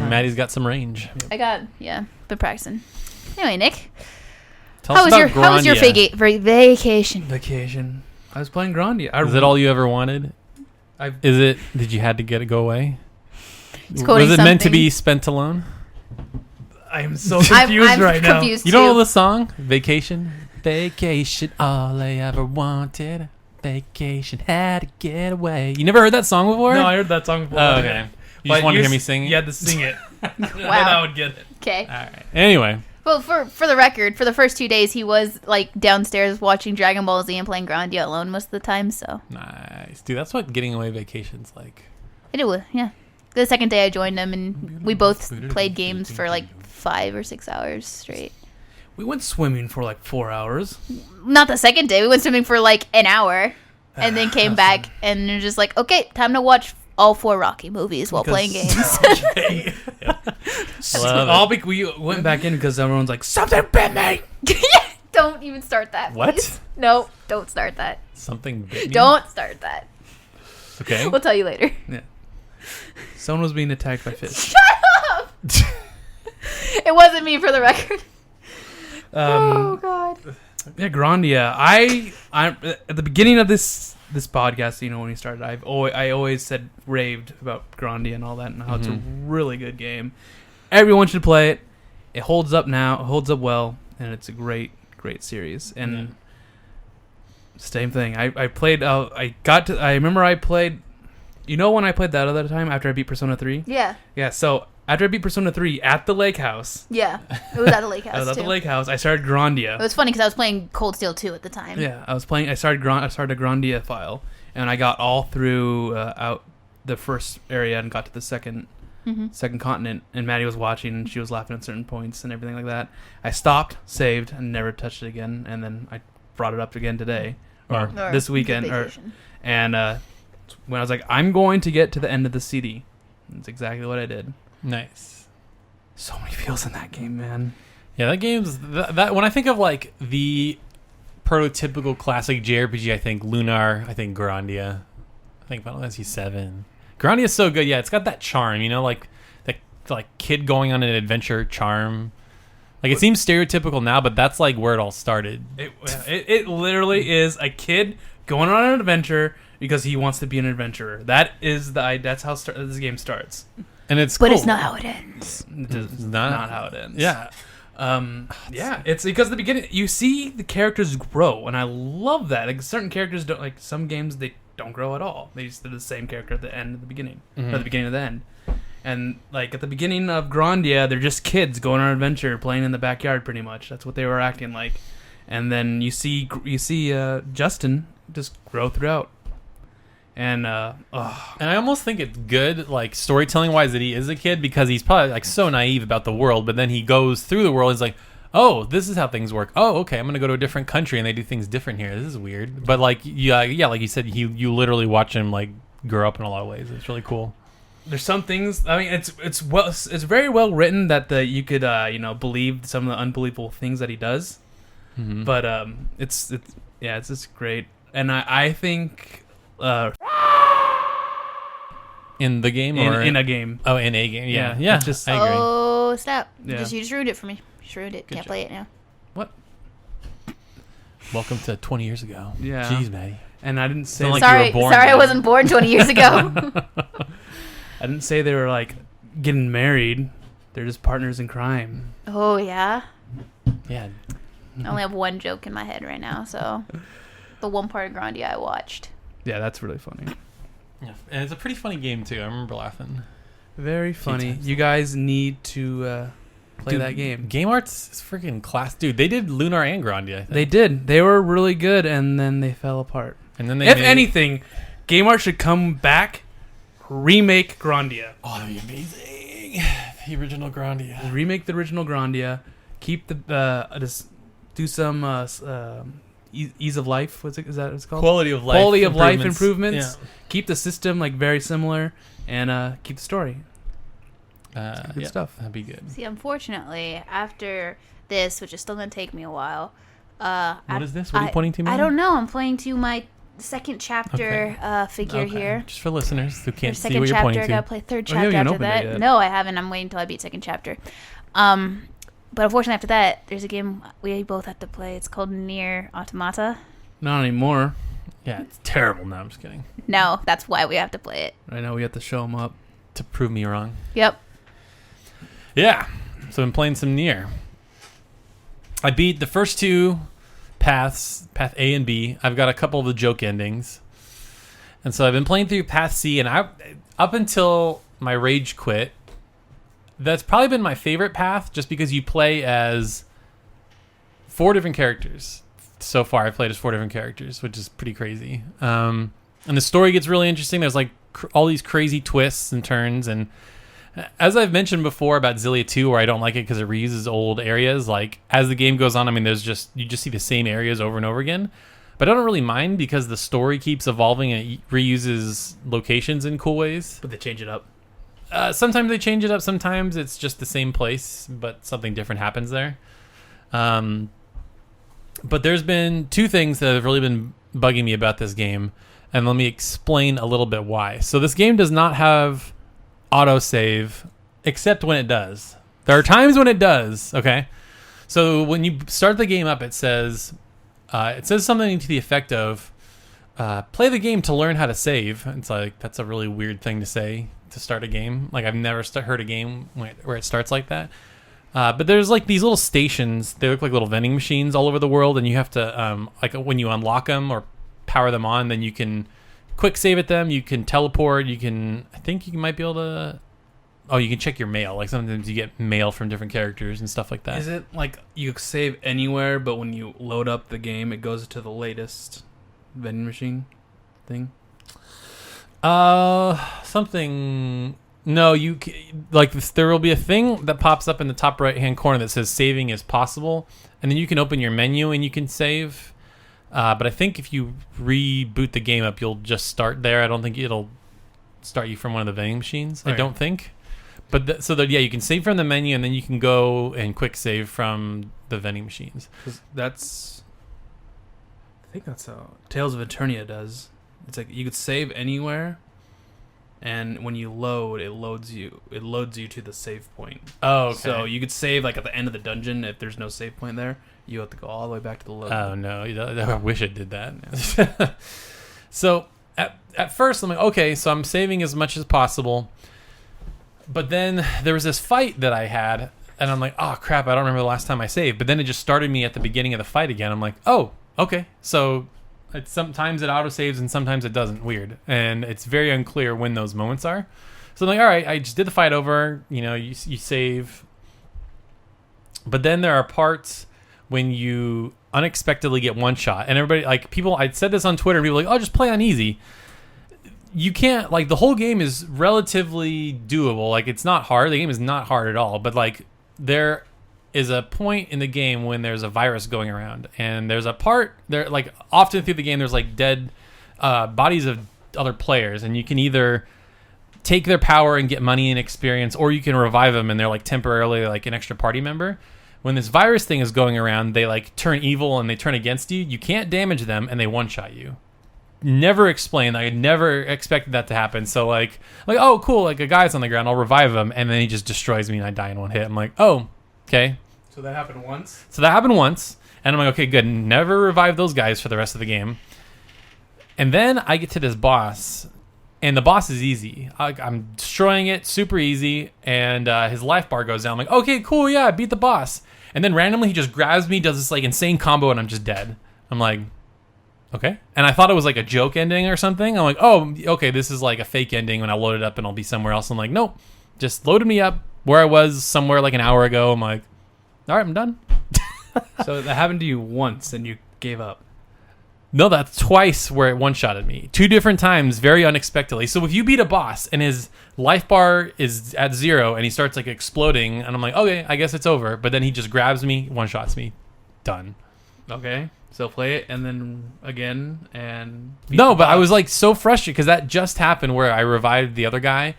Maddie's got some range. been practicing. Anyway, Nick, Tell us about how was your Grandia. vacation? Vacation. I was playing Grandia. Is it all you ever wanted? I've Did you had to get it go away? He's quoting Was it meant to something. be spent alone? I am so confused I'm right now. confused You don't know too. the song? Vacation. Vacation, all I ever wanted. Vacation, had to get away. You never heard that song before? No, I heard that song before. Oh, okay. You just want to hear me sing? You had to sing it. Then Wow. I would get it. Okay. All right. Anyway. Well, for the record, for the first 2 days, he was like downstairs watching Dragon Ball Z and playing Grandia alone most of the time. So Nice. Dude, that's what getting away vacation's like. it was, yeah. The second day I joined him, and we both played games for like 5 or 6 hours straight. We went swimming for like 4 hours. Not the second day. We went swimming for like an hour, and then came back, and they're just like, okay, time to watch all 4 Rocky movies while playing games. We went back in because everyone's like, something bit me. Don't even start that. What? Please. No, don't start that. Something bit me? Don't start that. Okay. We'll tell you later. Yeah. Someone was being attacked by fish. Shut up! It wasn't me, for the record. Oh God. Yeah, Grandia. I at the beginning of this podcast, you know, when we started, I always raved about Grandia and all that, and how it's a really good game. Everyone should play it. It holds up now. It holds up well, and it's a great series. And same thing. I played. I remember I played. You know when I played that other time after I beat Persona 3? Yeah. Yeah. So after I beat Persona 3 at the lake house. Yeah. It was at the lake house. I was at too. the lake house. I started Grandia. It was funny because I was playing Cold Steel 2 at the time. Yeah, I started a Grandia file, and I got all through out the first area and got to the second continent. And Maddie was watching, and she was laughing at certain points and everything like that. I stopped, saved, and never touched it again. And then I brought it up again today or this weekend, and when I was like, I'm going to get to the end of the CD. That's exactly what I did. Nice. So many feels in that game, man. Yeah, that game's that when I think of like the prototypical classic JRPG, I think Lunar, I think Grandia, I think Final Fantasy 7. Grandia's so good. Yeah, it's got that charm, you know, like the like kid going on an adventure charm. Like it seems stereotypical now, but that's like where it all started. It literally is a kid going on an adventure because he wants to be an adventurer. That's how this game starts. And it's But cool. it's not how it ends. It's not how it ends. Yeah. Yeah, it's because at the beginning you see the characters grow, and I love that. Like certain characters don't, like some games they don't grow at all. They just do the same character at the end of the beginning, or the beginning of the end. And like at the beginning of Grandia, they're just kids going on an adventure, playing in the backyard. Pretty much, that's what they were acting like. And then you see Justin just grow throughout. And and I almost think it's good, like storytelling wise, that he is a kid, because he's probably like so naive about the world. But then he goes through the world. And he's like, oh, this is how things work. Oh, okay, I'm gonna go to a different country and they do things different here. This is weird. But like, yeah, like you said, you literally watch him like grow up in a lot of ways. It's really cool. There's some things. I mean, it's very well written that you could believe some of the unbelievable things that he does. Mm-hmm. But it's just great. And I think in the game or in a game. Oh, in a game. Yeah. It's just, I agree. Oh, stop. Yeah. You just ruined it for me. Just ruined it. Good Can't job. play it now. what? Welcome to 20 years ago. Yeah. Jeez, Maddie. And I didn't say Sound like sorry, you were born sorry, I then. wasn't born 20 years ago. I didn't say they were like getting married. They're just partners in crime. Oh, yeah? Yeah. I only have one joke in my head right now, so the one part of Grandia I watched. Yeah, that's really funny. Yeah. And it's a pretty funny game too. I remember laughing. Very funny. times. You guys need to play Dude, that game. Game Art's is freaking class. Dude, they did Lunar and Grandia, I think. They did. They were really good, and then they fell apart. And then they If made- anything, Game Art should come back, remake Grandia. Oh, that'd be amazing. The original Grandia. Remake the original Grandia. Keep the just do some ease of life. Is that what it's called? Quality of life. Quality of life improvements. Yeah. Keep the system like very similar, and keep the story. Good stuff. That'd be good. See, unfortunately, after this, which is still going to take me a while. What is this? What are you pointing to, I Mom? don't know. I'm pointing to my second chapter figure Okay. here. Just for listeners who can't There's see second what you're chapter. pointing I to. gotta play third Oh, you chapter haven't after opened it that. yet. No, I haven't. I'm waiting until I beat second chapter. But unfortunately, after that, there's a game we both have to play. It's called Nier Automata. Not anymore. Yeah, it's terrible. No, I'm just kidding. No, that's why we have to play it. Right now we have to show them up. To prove me wrong. Yep. Yeah. So I'm playing some Nier. I beat the first two paths, path A and B. I've got a couple of the joke endings. And so I've been playing through path C, and up until my rage quit, that's probably been my favorite path, just because you play as 4 different characters. So far, I've played as 4 different characters, which is pretty crazy. And the story gets really interesting. There's like all these crazy twists and turns, and as I've mentioned before about Xillia 2, where I don't like it because it reuses old areas, like as the game goes on, I mean, you just see the same areas over and over again. But I don't really mind because the story keeps evolving and it reuses locations in cool ways. But they change it up. Sometimes they change it up. Sometimes it's just the same place, but something different happens there. But there's been 2 things that have really been bugging me about this game, and let me explain a little bit why. So this game does not have autosave, except when it does. There are times when it does, okay? So when you start the game up, it says something to the effect of, play the game to learn how to save. It's like, that's a really weird thing to say to start a game. Like, I've never heard a game where it starts like that. But there's like these little stations. They look like little vending machines all over the world, and you have to, like when you unlock them or power them on, then you can quick save at them. You can teleport. I think you might be able to. Oh, you can check your mail. Like sometimes you get mail from different characters and stuff like that. Is it like you save anywhere, but when you load up the game, it goes to the latest vending machine thing? Something. No, there will be a thing that pops up in the top right hand corner that says saving is possible, and then you can open your menu and you can save. But I think if you reboot the game up, you'll just start there. I don't think it'll start you from one of the vending machines. Okay. I don't think. But you can save from the menu, and then you can go and quick save from the vending machines. 'Cause I think that's how Tales of Eternia does. It's like you could save anywhere, and when you load, it loads you to the save point. Oh, okay. So you could save like at the end of the dungeon. If there's no save point there, you have to go all the way back to the load. Oh no, I wish it did that. So at first I'm like, okay, so I'm saving as much as possible. But then there was this fight that I had, and I'm like, oh crap, I don't remember the last time I saved. But then it just started me at the beginning of the fight again. I'm like, oh, okay. So sometimes it autosaves and sometimes it doesn't. Weird. And it's very unclear when those moments are. So I'm like, all right, I just did the fight over. You save. But then there are parts when you unexpectedly get one shot. And everybody, like, people, I said this on Twitter, and people were like, oh, just play on easy. You can't, like, the whole game is relatively doable. Like, it's not hard. The game is not hard at all. But, like, there is a point in the game when there's a virus going around. And there's a part, there, like, often through the game, there's, like, dead bodies of other players. And you can either take their power and get money and experience, or you can revive them and they're, like, temporarily, like, an extra party member. When this virus thing is going around, they, like, turn evil and they turn against you. You can't damage them, and they one-shot you. Never explained. I never expected that to happen. So, like, oh, cool, like, a guy's on the ground, I'll revive him, and then he just destroys me and I die in one hit. I'm like, oh, okay. So that happened once? So that happened once, and I'm like, okay, good. Never revive those guys for the rest of the game. And then I get to this boss, and the boss is easy. I'm destroying it, super easy, and his life bar goes down. I'm like, okay, cool, yeah, I beat the boss. And then randomly he just grabs me, does this, like, insane combo, and I'm just dead. I'm like, okay. And I thought it was, like, a joke ending or something. I'm like, oh, okay, this is, like, a fake ending when I load it up and I'll be somewhere else. I'm like, nope, just loaded me up where I was somewhere, like, an hour ago. I'm like, all right, I'm done. So that happened to you once, and you gave up. No, that's twice where it one-shotted me. 2 different times, very unexpectedly. So if you beat a boss and his life bar is at 0 and he starts, like, exploding, and I'm like, okay, I guess it's over. But then he just grabs me, one-shots me. Done. Okay. So play it and then again and... No, but I was, like, so frustrated because that just happened where I revived the other guy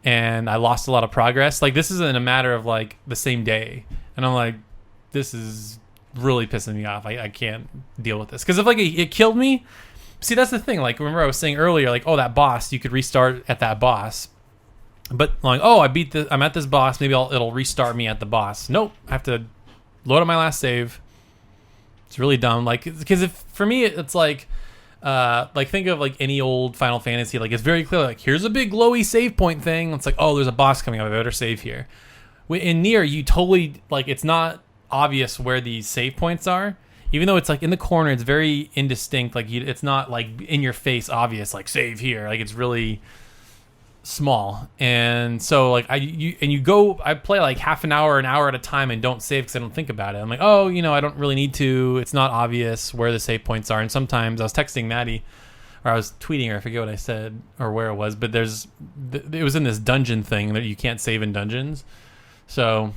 and I lost a lot of progress. Like, this isn't a matter of, like, the same day. And I'm like, this is really pissing me off. I can't deal with this. Because if, like, it killed me... See, that's the thing. Like, remember I was saying earlier, like, oh, that boss, you could restart at that boss. But, like, oh, I'm at this boss. Maybe it'll restart me at the boss. Nope. I have to load up my last save. It's really dumb. Like, because for me, it's like think of, like, any old Final Fantasy. Like, it's very clear, like, here's a big glowy save point thing. It's like, oh, there's a boss coming up. I better save here. In Nier, you totally, like, it's not obvious where these save points are. Even though it's, like, in the corner, it's very indistinct. Like, it's not, like, in your face obvious, like, save here. Like, it's really small. And so, like, I play, like, half an hour at a time and don't save because I don't think about it. I'm like, oh, I don't really need to. It's not obvious where the save points are. And sometimes I was texting Maddie, or I was tweeting her, I forget what I said or where it was, but it was in this dungeon thing that you can't save in dungeons. So,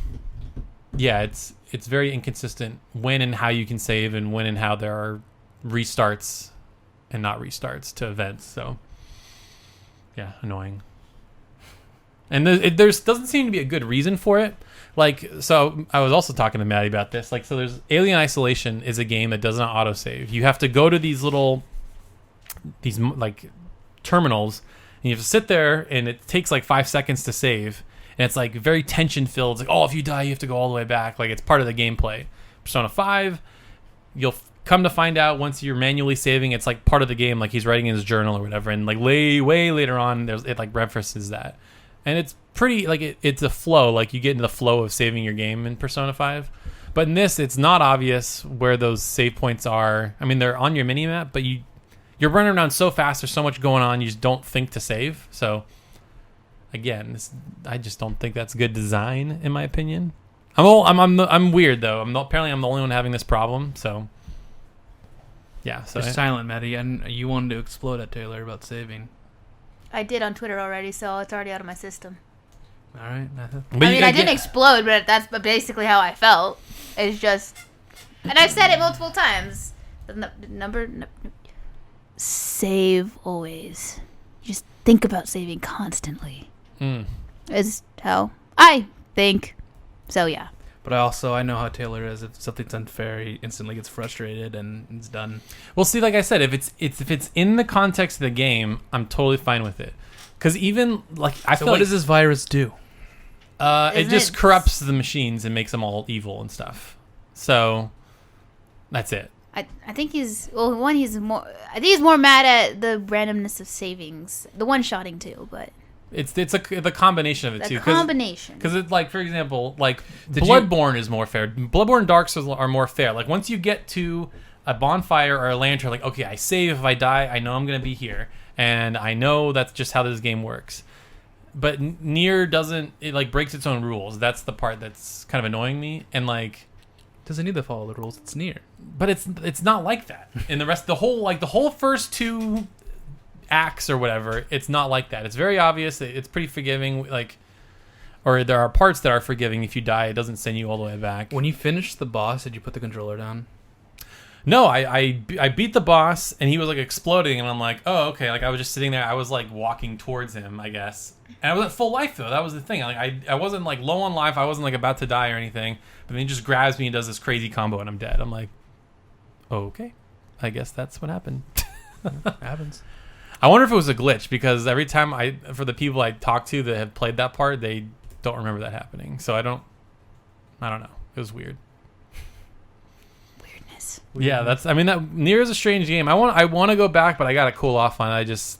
yeah, it's very inconsistent when and how you can save and when and how there are restarts and not restarts to events. So, yeah, annoying. And there doesn't seem to be a good reason for it. Like, so I was also talking to Maddie about this. Like, so there's Alien Isolation is a game that does not autosave. You have to go to these like terminals, and you have to sit there, and it takes like 5 seconds to save. And it's, like, very tension-filled. It's like, oh, if you die, you have to go all the way back. Like, it's part of the gameplay. Persona 5, you'll come to find out once you're manually saving, it's, like, part of the game. Like, he's writing in his journal or whatever. And, like, way later on, it, like, references that. And it's pretty, like, it's a flow. Like, you get into the flow of saving your game in Persona 5. But in this, it's not obvious where those save points are. I mean, they're on your mini-map, but you're running around so fast. There's so much going on. You just don't think to save. So... Again, I just don't think that's good design, in my opinion. I'm weird though. Apparently I'm the only one having this problem. So, yeah. So you're silent, Maddie, and you wanted to explode at Taylor about saving. I did on Twitter already, so it's already out of my system. All right. I didn't explode, but that's basically how I felt. It's just, and I've said it multiple times. The number, save always. Just think about saving constantly. Is how I think. So yeah. But I know how Taylor is. If something's unfair, he instantly gets frustrated and it's done. Well, see, like I said, if it's in the context of the game, I'm totally fine with it. Because even like I feel what like, does this virus do? It just corrupts the machines and makes them all evil and stuff. So that's it. I think he's more mad at the randomness of savings, the one-shotting too, but. It's the combination of it too. Because it's like, for example, like Bloodborne is more fair. Bloodborne and Dark Souls are more fair. Like once you get to a bonfire or a lantern, like okay, I save if I die. I know I'm gonna be here, and I know that's just how this game works. but Nier doesn't. It like breaks its own rules. That's the part that's kind of annoying me. And like, Doesn't need to follow the rules. It's Nier. but it's not like that. In the rest, the whole first 2 acts or whatever, it's not like that. It's very obvious. It's pretty forgiving. Like, or there are parts that are forgiving. If you die, it doesn't send you all the way back. When you finished the boss, did you put the controller down? No, I beat the boss and he was like exploding and I'm like, oh, okay. Like I was just sitting there. I was like walking towards him, I guess. And I was at full life though. That was the thing. Like I wasn't like low on life. I wasn't like about to die or anything. But then he just grabs me and does this crazy combo and I'm dead. I'm like, okay. I guess that's what happened. Happens. I wonder if it was a glitch because every time for the people I talk to that have played that part, they don't remember that happening. So I don't know. It was weird. Yeah, that Nier is a strange game. I want to go back, but I got to cool off on it.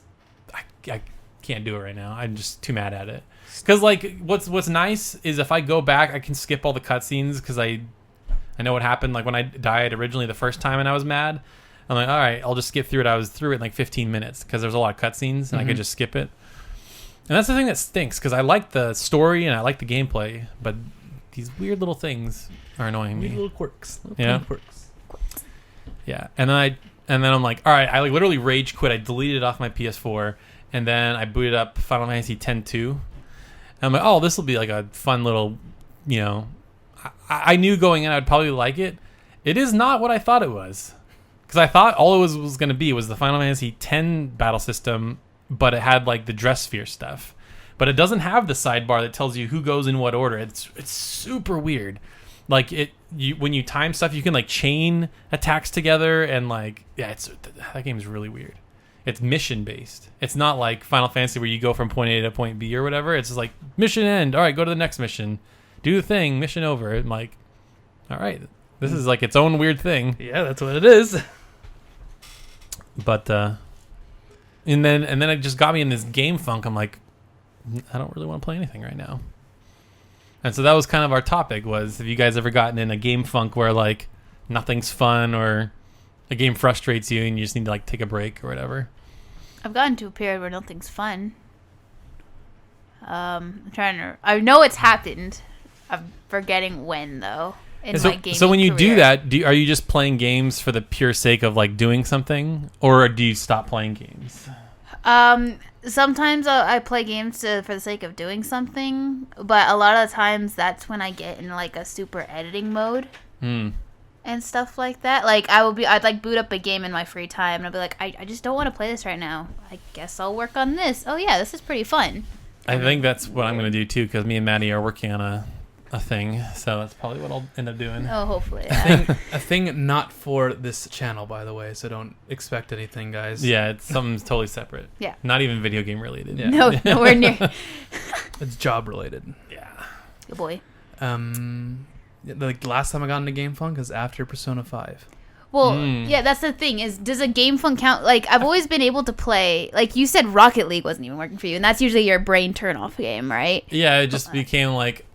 I can't do it right now. I'm just too mad at it. Cuz like what's nice is if I go back, I can skip all the cutscenes cuz I know what happened like when I died originally the first time and I was mad. I'm like, "All right, I'll just skip through it." I was through it in like 15 minutes cuz there's a lot of cutscenes and I could just skip it. And that's the thing that stinks cuz I like the story and I like the gameplay, but these weird little things are annoying me. Little quirks. Quirks. Yeah, and then I'm like, all right, I like literally rage quit. I deleted it off my PS4, and then I booted up Final Fantasy X-2. And I'm like, oh, this will be like a fun little, you know. I knew going in I'd probably like it. It is not what I thought it was, because I thought all it was going to be was the Final Fantasy X battle system, but it had like the dress sphere stuff, but it doesn't have the sidebar that tells you who goes in what order. It's super weird. Like when you time stuff, you can like chain attacks together and like that game is really weird. It's mission based. It's not like Final Fantasy where you go from point A to point B or whatever. It's just like mission end. All right, go to the next mission, do the thing, mission over. I'm like, all right, this is like its own weird thing. Yeah, that's what it is. But and then it just got me in this game funk. I'm like, I don't really want to play anything right now. And so that was kind of our topic was, have you guys ever gotten in a game funk where like nothing's fun or a game frustrates you and you just need to like take a break or whatever? I've gotten to a period where nothing's fun. I know it's happened. I'm forgetting when though. So when you do that, are you just playing games for the pure sake of like doing something, or do you stop playing games? Sometimes I play games for the sake of doing something, but a lot of the times that's when I get in like a super editing mode and stuff like that. Like I'd like boot up a game in my free time and I'll be like, I just don't want to play this right now. I guess I'll work on this. Oh yeah, this is pretty fun. I think that's what I'm going to do too, because me and Maddie are working on a thing, so that's probably what I'll end up doing. Oh, hopefully. Yeah. A thing not for this channel, by the way, so don't expect anything, guys. Yeah, it's something totally separate. Yeah. Not even video game related. Yeah. No, nowhere near. It's job related. Yeah. Good boy. The last time I got into Game Funk is after Persona 5. Well, yeah, that's the thing is, does a game funk count? Like, I've always been able to play, like you said, Rocket League wasn't even working for you, and that's usually your brain turn-off game, right? Yeah, it just became like,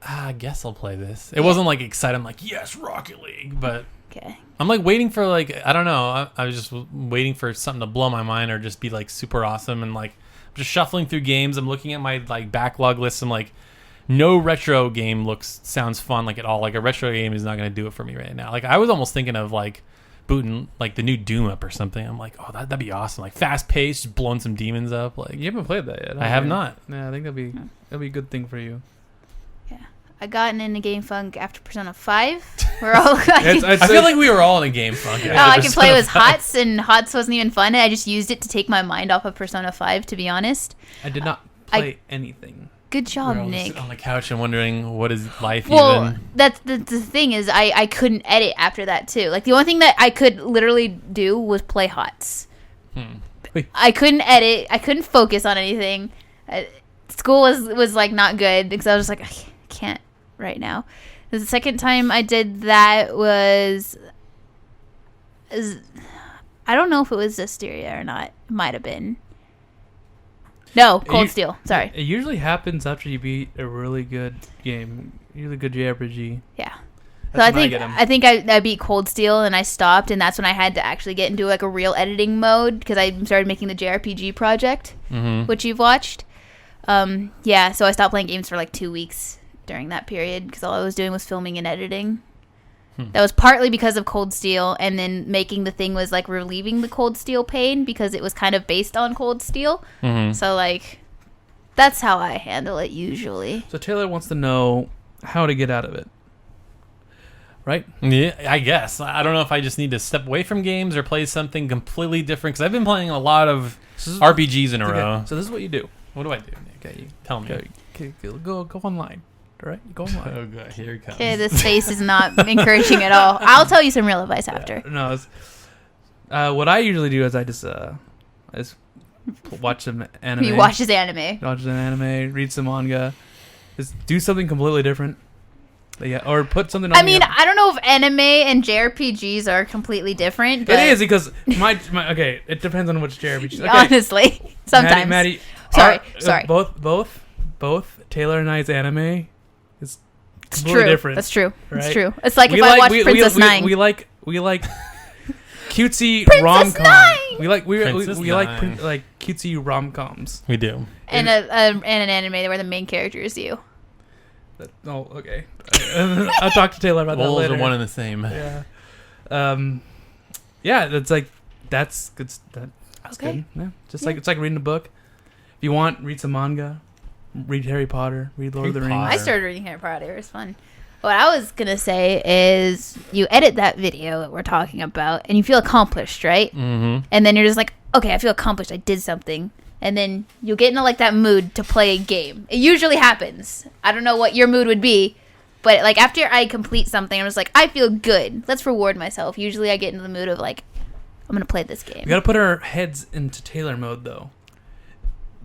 I guess I'll play this. It wasn't like excited. I'm like, yes, Rocket League, but okay. I'm like waiting for like, I don't know. I was just waiting for something to blow my mind or just be like super awesome, and like I'm just shuffling through games. I'm looking at my like backlog list. I'm like, no retro game sounds fun like at all. Like a retro game is not going to do it for me right now. Like I was almost thinking of like booting like the new Doom up or something. I'm like, oh, that'd be awesome. Like fast paced, just blowing some demons up. Like You haven't played that yet. I have not. Yeah, I think that'd be a good thing for you. Yeah, I gotten into game funk after Persona 5. We're all. I feel like we were all in a game funk. All I could play was HOTS, and HOTS wasn't even fun. I just used it to take my mind off of Persona 5, to be honest. I did not play anything. Good job, We're all Nick. just on the couch and wondering what is life well, even. that's the thing is I couldn't edit after that too. Like the only thing that I could literally do was play HOTS. I couldn't edit. I couldn't focus on anything. School was like not good because I was just like I can't right now. The second time I did that was I don't know if it was Zestiria or not. It might have been. No, Cold Steel. Sorry. It usually happens after you beat a really good game, really good JRPG. Yeah. That's So I think I beat Cold Steel and I stopped, and that's when I had to actually get into like a real editing mode because I started making the JRPG project, which you've watched. Yeah, so I stopped playing games for like 2 weeks during that period because all I was doing was filming and editing. That was partly because of Cold Steel, and then making the thing was like relieving the Cold Steel pain because it was kind of based on Cold Steel. So like, that's how I handle it usually. So Taylor wants to know how to get out of it. Right? Yeah, I guess. I don't know if I just need to step away from games or play something completely different, because I've been playing a lot of RPGs in a row. So this is what you do. What do I do? Okay, you Tell me. Go online. All right, go online. Oh, God. Here it comes. Okay, this face is not encouraging at all. I'll tell you some real advice after. No, what I usually do is I just watch some anime. He watches anime. Watch an anime, read some manga, just do something completely different. Yeah, or put something on. I mean, I don't know if anime and JRPGs are completely different. But it is, because my okay, it depends on which JRPG. Okay. Honestly, sometimes. Maddie, sorry. Both Taylor and I's anime is It's completely true. different. That's true. Right? It's true. It's like if I watch Princess Nine. We like cutesy Princess rom-com. Nine! We like Princess like Nine. cutesy rom-coms. We do. And an anime where the main character is you. Oh, okay. I'll talk to Taylor about that Roles later. are one and the same. Yeah. Yeah, that's good. That's Okay. good. Yeah. Just like it's like reading a book. If you want, read some manga. Read Harry Potter. Read Lord of the Harry Rings. Potter. I started reading Harry Potter. It was fun. What I was going to say is you edit that video that we're talking about and you feel accomplished, right? Mm-hmm. And then you're just like, okay, I feel accomplished. I did something. And then you'll get into like that mood to play a game. It usually happens. I don't know what your mood would be. But like after I complete something, I'm just like, I feel good. Let's reward myself. Usually I get into the mood of like, I'm going to play this game. We got to put our heads into Taylor mode, though.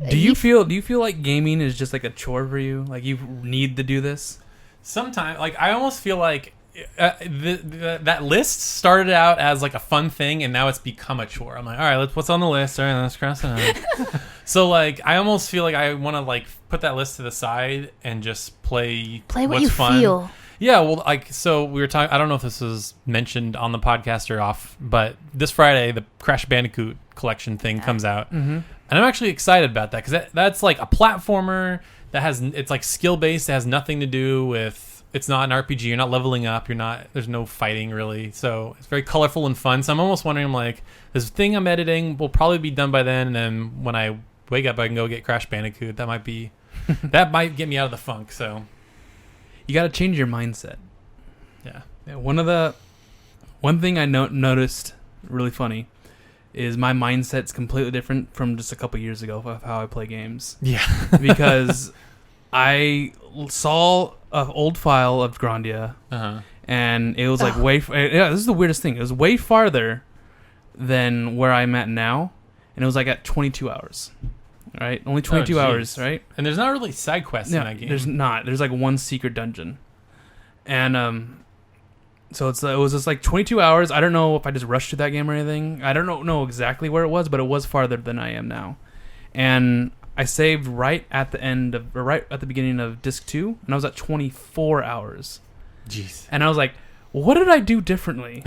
Do you feel like gaming is just like a chore for you? Like you need to do this? Sometimes, like, I almost feel like that list started out as like a fun thing, and now it's become a chore. I'm like, all right, what's on the list? All right, let's cross it out. So like, I almost feel like I want to like put that list to the side and just play what what's you fun. feel. Yeah, well, like, so we were talking. I don't know if this was mentioned on the podcast or off, but this Friday the Crash Bandicoot collection thing comes out, and I'm actually excited about that because that's like a platformer that it's like skill based. It has nothing to do with. It's not an RPG. You're not leveling up. There's no fighting really. So it's very colorful and fun. So I'm almost wondering, I'm like, this thing I'm editing will probably be done by then, and then when I wake up, I can go get Crash Bandicoot. That might get me out of the funk. So. You got to change your mindset. Yeah. One thing I noticed really funny is my mindset's completely different from just a couple years ago of how I play games. Yeah. Because I saw an old file of Grandia, and it was like this is the weirdest thing. It was way farther than where I'm at now, and it was like at 22 hours. Right, only 22 hours, right? And there's not really side quests in that game. There's not. There's like one secret dungeon, and so it was just like 22 hours. I don't know if I just rushed through that game or anything. I don't know exactly where it was, but it was farther than I am now. And I saved right at the beginning of disc 2, and I was at 24 hours. Jeez. And I was like, what did I do differently?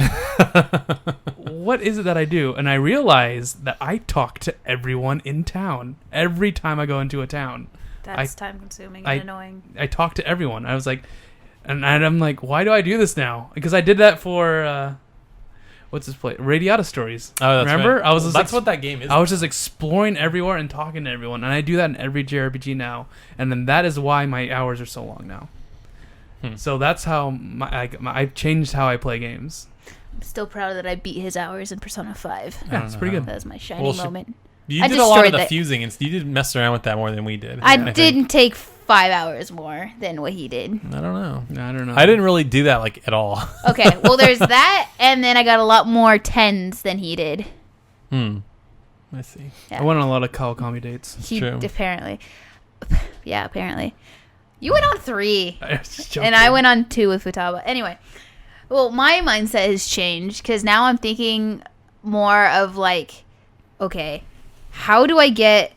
What is it that I do? And I realized that I talk to everyone in town every time I go into a town. That's time consuming and annoying. I talk to everyone. I was like, and I'm like, why do I do this now? Because I did that for what's this play? Radiata Stories. Oh, that's remember? right. I was just that's what that game is. I was just exploring everywhere and talking to everyone, and I do that in every JRPG now. And then that is why my hours are so long now. So that's how I've changed how I play games. I'm still proud that I beat his hours in Persona 5. Yeah, it's pretty good. That was my shiny moment. You did a lot of the fusing, and you did mess around with that more than we did. I didn't take 5 hours more than what he did. I don't know. I didn't really do that like at all. Okay, well there's that, and then I got a lot more 10s than he did. I see. Yeah. I went on a lot of Kawakami dates. True. Apparently. Yeah, apparently. You went on 3, I was just and I went on 2 with Futaba. Anyway, well, my mindset has changed because now I'm thinking more of like, okay, how do I get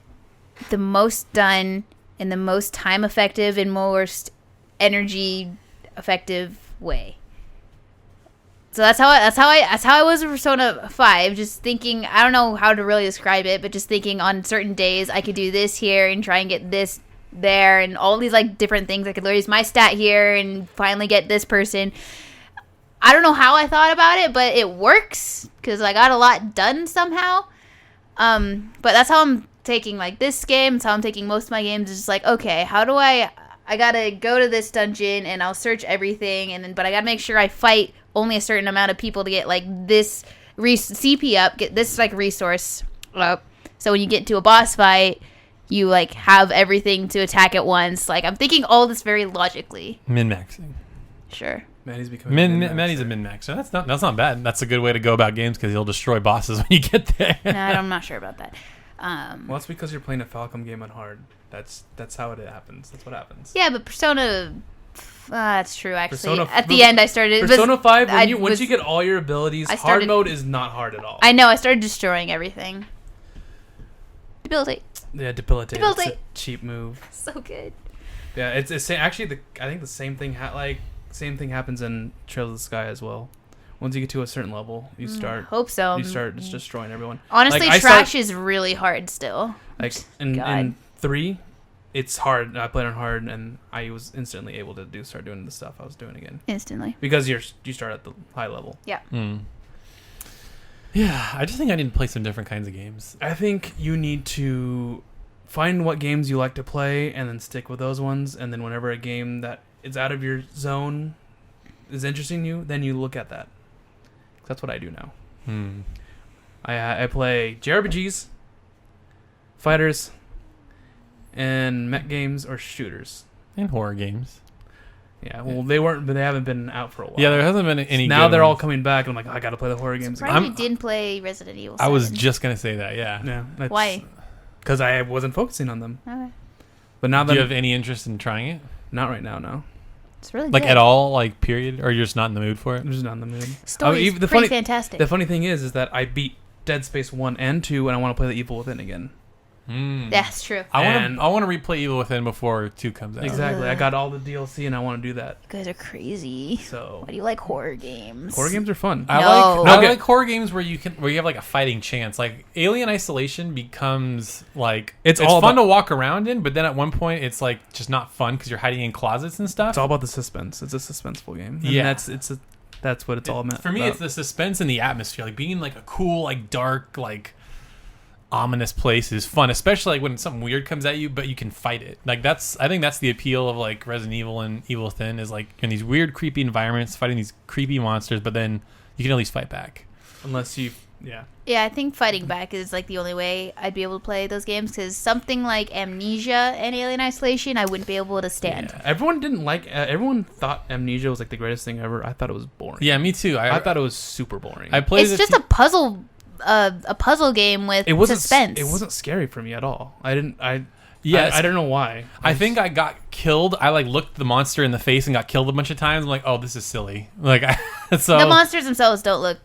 the most done in the most time effective and most energy effective way? So that's how I was with Persona 5, just thinking, I don't know how to really describe it, but just thinking on certain days I could do this here and try and get this there and all these like different things. I could use my stat here and finally get this person. I don't know how I thought about it, but it works because I got a lot done somehow. But that's how I'm taking like this game. That's how I'm taking most of my games. It's just like, okay, how do I gotta go to this dungeon and I'll search everything, and then but I gotta make sure I fight only a certain amount of people to get like this CP up, get this like resource up. So when you get to a boss fight, you like have everything to attack at once. Like I'm thinking all this very logically. Min-maxing. Sure. Manny's becoming Manny's a min-maxer. That's not bad. That's a good way to go about games because he'll destroy bosses when you get there. No, I'm not sure about that. Well, it's because you're playing a Falcom game on hard. That's how it happens. That's what happens. Yeah, but Persona. That's true. Actually, Persona, at the end, I started. Persona 5. Once you get all your abilities, hard mode is not hard at all. I know. I started destroying everything. Debilitate. Yeah, debilitate. It's a cheap move. So good. Yeah, it's actually I think the same thing happens in Trails of the Sky as well. Once you get to a certain level, you start. Hope so. You start just destroying everyone. Honestly, Trash is really hard still. Like in 3, it's hard. I played on hard, and I was instantly able to start doing the stuff I was doing again. Instantly. Because you start at the high level. Yeah. Yeah, I just think I need to play some different kinds of games. I think you need to find what games you like to play, and then stick with those ones. And then whenever a game that is out of your zone is interesting to you, then you look at that. That's what I do now. I play JRPGs, fighters, and mech games or shooters. And horror games. Yeah, well, they haven't been out for a while. Yeah, there hasn't been any. Now they're all coming back, and I'm like, I gotta play the horror games again. You didn't play Resident Evil 7. I was just gonna say that. Yeah. Yeah. Why? Because I wasn't focusing on them. Okay. But now do you have any interest in trying it? Not right now. No. It's really like good. at all, like period, or you're just not in the mood for it? I'm just not in the mood. Story is pretty fantastic. The funny thing is that I beat Dead Space 1 and 2, and I want to play the Evil Within again. That's true. I want to replay Evil Within before 2 comes out. Exactly. I got all the DLC, and I want to do that. You guys are crazy. So why do you like horror games? Horror games are fun. I like horror games where you have like a fighting chance. Like Alien Isolation becomes like it's fun to walk around in, but then at one point it's like just not fun because you're hiding in closets and stuff. It's all about the suspense. It's a suspenseful game. And that's what it's all meant. For me, it's the suspense and the atmosphere. Like being in like a cool, like dark, like ominous place is fun, especially like when something weird comes at you, but you can fight it. Like I think that's the appeal of like Resident Evil and Evil Within is like in these weird, creepy environments, fighting these creepy monsters, but then you can at least fight back. Unless you, Yeah, I think fighting back is like the only way I'd be able to play those games because something like Amnesia and Alien Isolation, I wouldn't be able to stand. Yeah. Everyone thought Amnesia was like the greatest thing ever. I thought it was boring. Yeah, me too. I thought it was super boring. It's just a puzzle game with suspense. It wasn't scary for me at all. I don't know why. I think I got killed. I like looked the monster in the face and got killed a bunch of times. I'm like, oh, this is silly. Like, so the monsters themselves don't look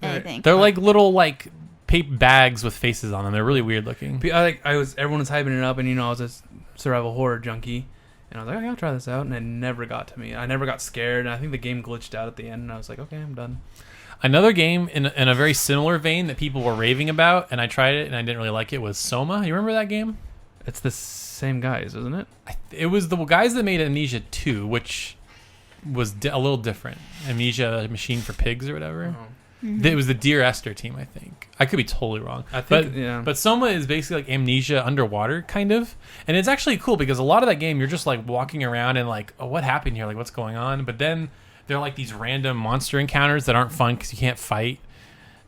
anything. They're like little like paper bags with faces on them. They're really weird looking. Everyone was hyping it up, and I was a survival horror junkie, and I was like, okay, I'll try this out, and it never got to me. I never got scared, and I think the game glitched out at the end, and I was like, okay, I'm done. Another game in a very similar vein that people were raving about, and I tried it and I didn't really like it, was Soma. You remember that game? It's the same guys, isn't it? It was the guys that made Amnesia 2, which was a little different. Amnesia Machine for Pigs or whatever. Oh. Mm-hmm. It was the Dear Esther team, I think. I could be totally wrong. But Soma is basically like Amnesia underwater, kind of. And it's actually cool because a lot of that game, you're just like walking around and like, oh, what happened here? Like, what's going on? But then they're like these random monster encounters that aren't fun because you can't fight.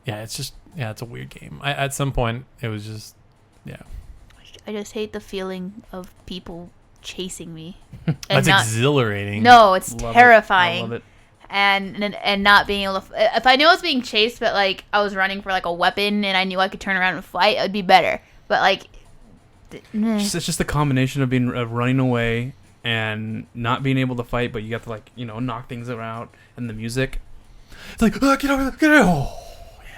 Yeah, it's a weird game. At some point, it was just, yeah. I just hate the feeling of people chasing me. That's exhilarating. No, it's terrifying. I love it. And not being able to... If I knew I was being chased, but like I was running for like a weapon and I knew I could turn around and fight, it would be better. But like... It's just the combination of running away and not being able to fight, but you have to like, knock things around, and the music. It's like, get over there, get over there. Oh.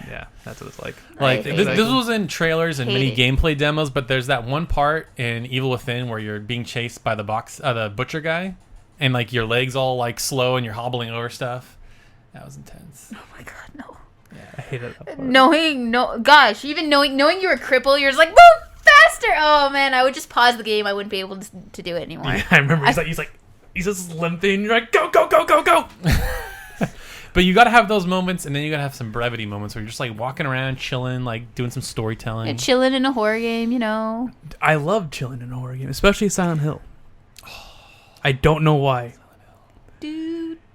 Yeah, that's what it's like. Like this was in trailers and mini gameplay demos, but there's that one part in Evil Within where you're being chased by the butcher guy, and like your legs all like slow and you're hobbling over stuff. That was intense. Oh my god, no. I hated that part. Even knowing you were crippled, you're just like, move faster. Oh man, I would just pause the game. I wouldn't be able to do it anymore. Yeah, I remember he's just limping. You're like, go, go, go, go, go. But you got to have those moments, and then you got to have some brevity moments where you're just like walking around, chilling, like doing some storytelling. And chilling in a horror game, you know. I love chilling in a horror game, especially Silent Hill. I don't know why.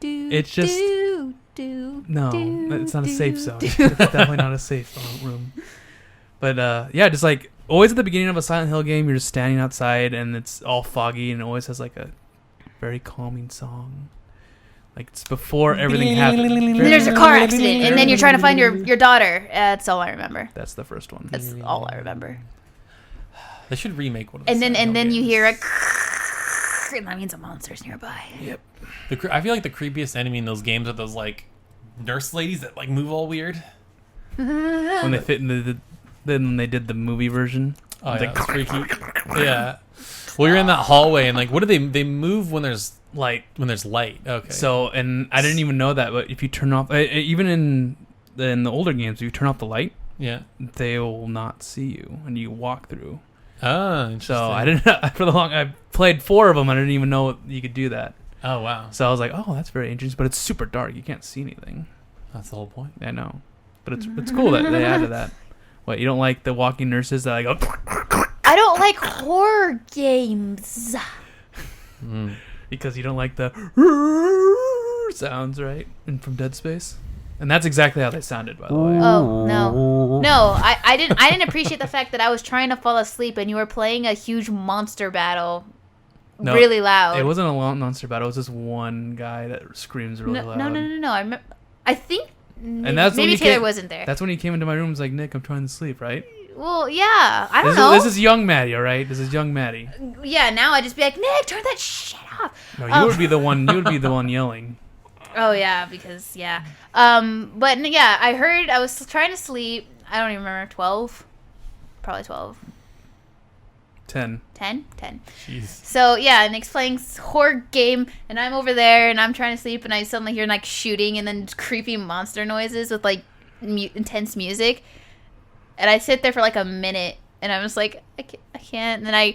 It's just no, it's not a safe zone. It's definitely not a safe room. But yeah, just like always at the beginning of a Silent Hill game, you're just standing outside and it's all foggy and it always has like a very calming song. Like it's before everything happens. And there's a car accident, and then you're trying to find your daughter. That's all I remember. That's the first one. That's all I remember. They should remake one of those. And then you hear a and that means a monster's nearby. Yep. I feel like the creepiest enemy in those games are those like nurse ladies that like move all weird. When they fit in then they did the movie version. Oh yeah, that's freaky. Yeah. Well, you're in that hallway and like, what do they move when there's light? When there's light. Okay. So, and I didn't even know that, but if you turn off, even in the older games, if you turn off the light, yeah, they will not see you, and you walk through. Oh, interesting. So I didn't I played 4 of them. I didn't even know you could do that. Oh wow. So I was like, oh, that's very interesting, but it's super dark. You can't see anything. That's the whole point. I know, but it's cool that they added that. What, you don't like the walking nurses that go? I don't like horror games. Because you don't like the sounds, right? And from Dead Space. And that's exactly how they sounded, by the way. Oh no, I didn't appreciate the fact that I was trying to fall asleep and you were playing a huge monster battle, really loud. It wasn't a monster battle. It was just one guy that screams really loud. No. I think Maybe Taylor wasn't there. That's when he came into my room and was like, Nick, I'm trying to sleep, right? Well, yeah. I don't know. This is young Maddie, all right? This is young Maddie. Yeah, now I'd just be like, Nick, turn that shit off. No, you would be the one. You would be the one yelling. Oh yeah, because yeah. But yeah, I was trying to sleep. I don't even remember. 12, probably 12. 10. 10. Jeez. So yeah, Nick's playing horror game, and I'm over there, and I'm trying to sleep, and I suddenly hear like shooting, and then creepy monster noises with like intense music, and I sit there for like a minute, and I'm just like, I can't. And then I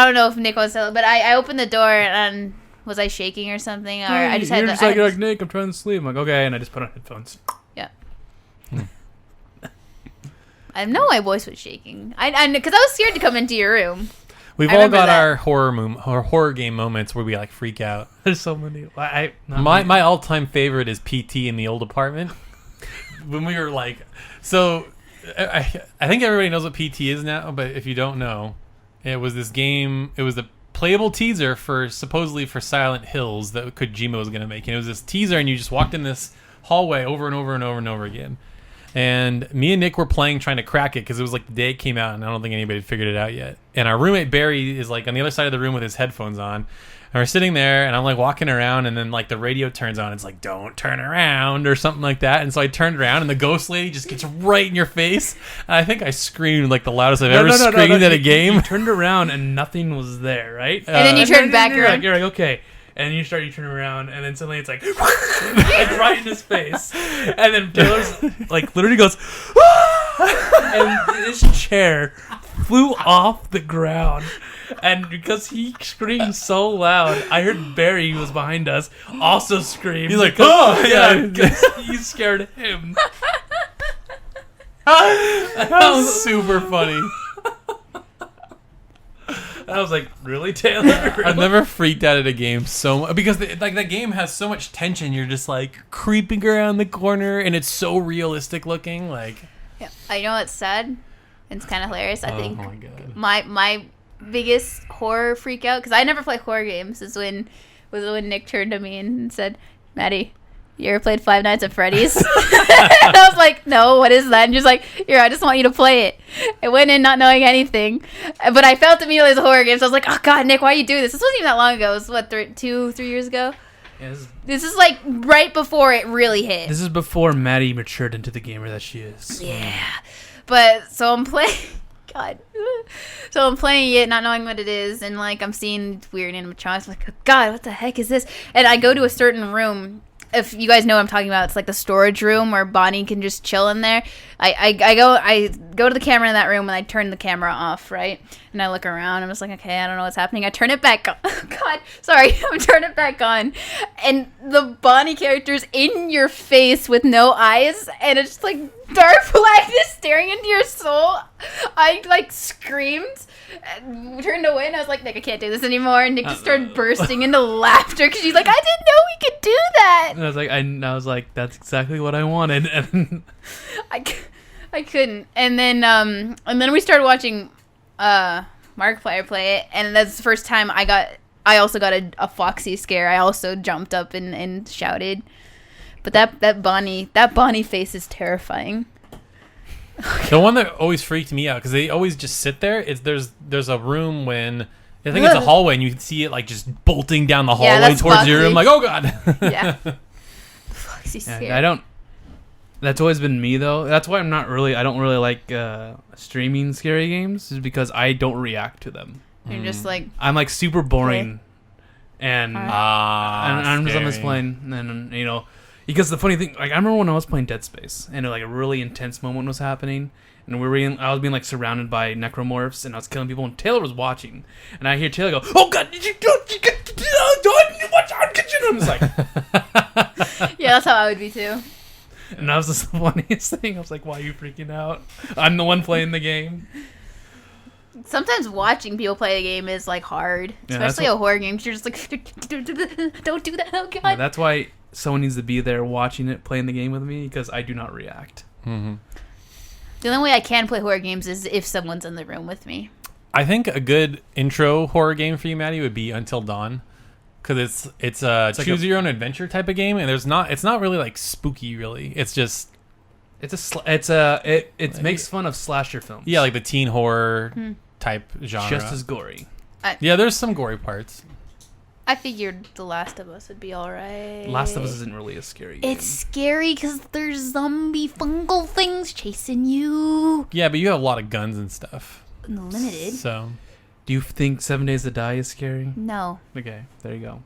don't know if Nick was, but I opened the door, and was I shaking or something, or I just had. You're like Nick, I'm trying to sleep. I'm like, okay, and I just put on headphones. Yeah. I know my voice was shaking. I because I was scared to come into your room. We've all got our horror game moments where we like freak out. There's so many. My all-time favorite is PT in the old apartment. When we were like, so I think everybody knows what PT is now, but if you don't know, it was this game. It was a playable teaser supposedly for Silent Hills that Kojima was going to make. And it was this teaser, and you just walked in this hallway over and over and over and over again. And me and Nick were playing, trying to crack it because it was like the day it came out, and I don't think anybody had figured it out yet. And our roommate Barry is like on the other side of the room with his headphones on, and we're sitting there, and I'm like walking around, and then like the radio turns on. It's like, "Don't turn around" or something like that. And so I turned around, and the ghost lady just gets right in your face. And I think I screamed like the loudest I've ever screamed at a game. You turned around, and nothing was there, right? And then you turned back around. You're like, okay. And you turn around, and then suddenly it's like, like right in his face. And then Taylor's like literally goes, and his chair flew off the ground. And because he screamed so loud, I heard Barry, who was behind us, also scream. He's like, oh, yeah, because he scared him. That was super funny. I was like, really, Taylor? I've never freaked out at a game so much because that game has so much tension. You're just like creeping around the corner, and it's so realistic looking. Like, yeah, I know it's sad. It's kind of hilarious. I think my God. my biggest horror freak out, because I never play horror games, was when Nick turned to me and said, "Maddie, you ever played Five Nights at Freddy's?" And I was like, "No, what is that?" And she's like, "Here, I just want you to play it." I went in not knowing anything, but I felt immediately as a horror game, so I was like, "Oh God, Nick, why are you doing this?" This wasn't even that long ago. It was what, 3 years ago? Yeah, This is like right before it really hit. This is before Maddie matured into the gamer that she is. Yeah. But so I'm playing God. So I'm playing it, not knowing what it is, and like I'm seeing weird animatronics. I'm like, oh, God, what the heck is this? And I go to a certain room, if you guys know what I'm talking about, it's like the storage room where Bonnie can just chill in there. I go to the camera in that room and I turn the camera off, right? And I look around. I'm just like, okay, I don't know what's happening. I turn it back on. God, sorry. I turn it back on. And the Bonnie character's in your face with no eyes. And it's just like dark blackness staring into your soul. I like screamed, turned away, and I was like, Nick, I can't do this anymore. And Nick just started bursting into laughter because she's like, I didn't know we could do that. And I was like, that's exactly what I wanted. And I couldn't. And then we started watching Markiplier play it, and that's the first time I also got a Foxy scare. I also jumped up and shouted. But that Bonnie face is terrifying. The one that always freaked me out because they always just sit there. There's a room when I think it's a hallway and you can see it like just bolting down the hallway towards your room. Like, oh god. Yeah. Foxy scare. I don't. That's always been me though. That's why I don't really like streaming scary games, is because I don't react to them. You're just like, I'm like super boring, and I'm just on this scary. plane, and you know, because the funny thing, like I remember when I was playing Dead Space, and like a really intense moment was happening, and I was being like surrounded by necromorphs, and I was killing people, and Taylor was watching, and I hear Taylor go, "Oh God, did you watch our kitchen?" I'm just like, yeah, that's how I would be too. and that was just the funniest thing. I was like, "Why are you freaking out? I'm the one playing the game." Sometimes watching people play the game is like hard, Yeah, especially a horror game. 'Cause you're just like, don't do that. Oh God. Yeah, that's why someone needs to be there watching it, playing the game with me, because I do not react. Mm-hmm. The only way I can play horror games is if someone's in the room with me. I think a good intro horror game for you, Maddie, would be Until Dawn, because it's a choose your own adventure type of game, and it's not really like spooky. Really, it's just it makes fun of slasher films. Yeah, like the teen horror type genre. Just as gory. Yeah, there's some gory parts. I figured The Last of Us would be alright. Last of Us isn't really a scary game. It's scary because there's zombie fungal things chasing you. Yeah, but you have a lot of guns and stuff. Limited. So, Do you think 7 Days to Die is scary? No. Okay, there you go.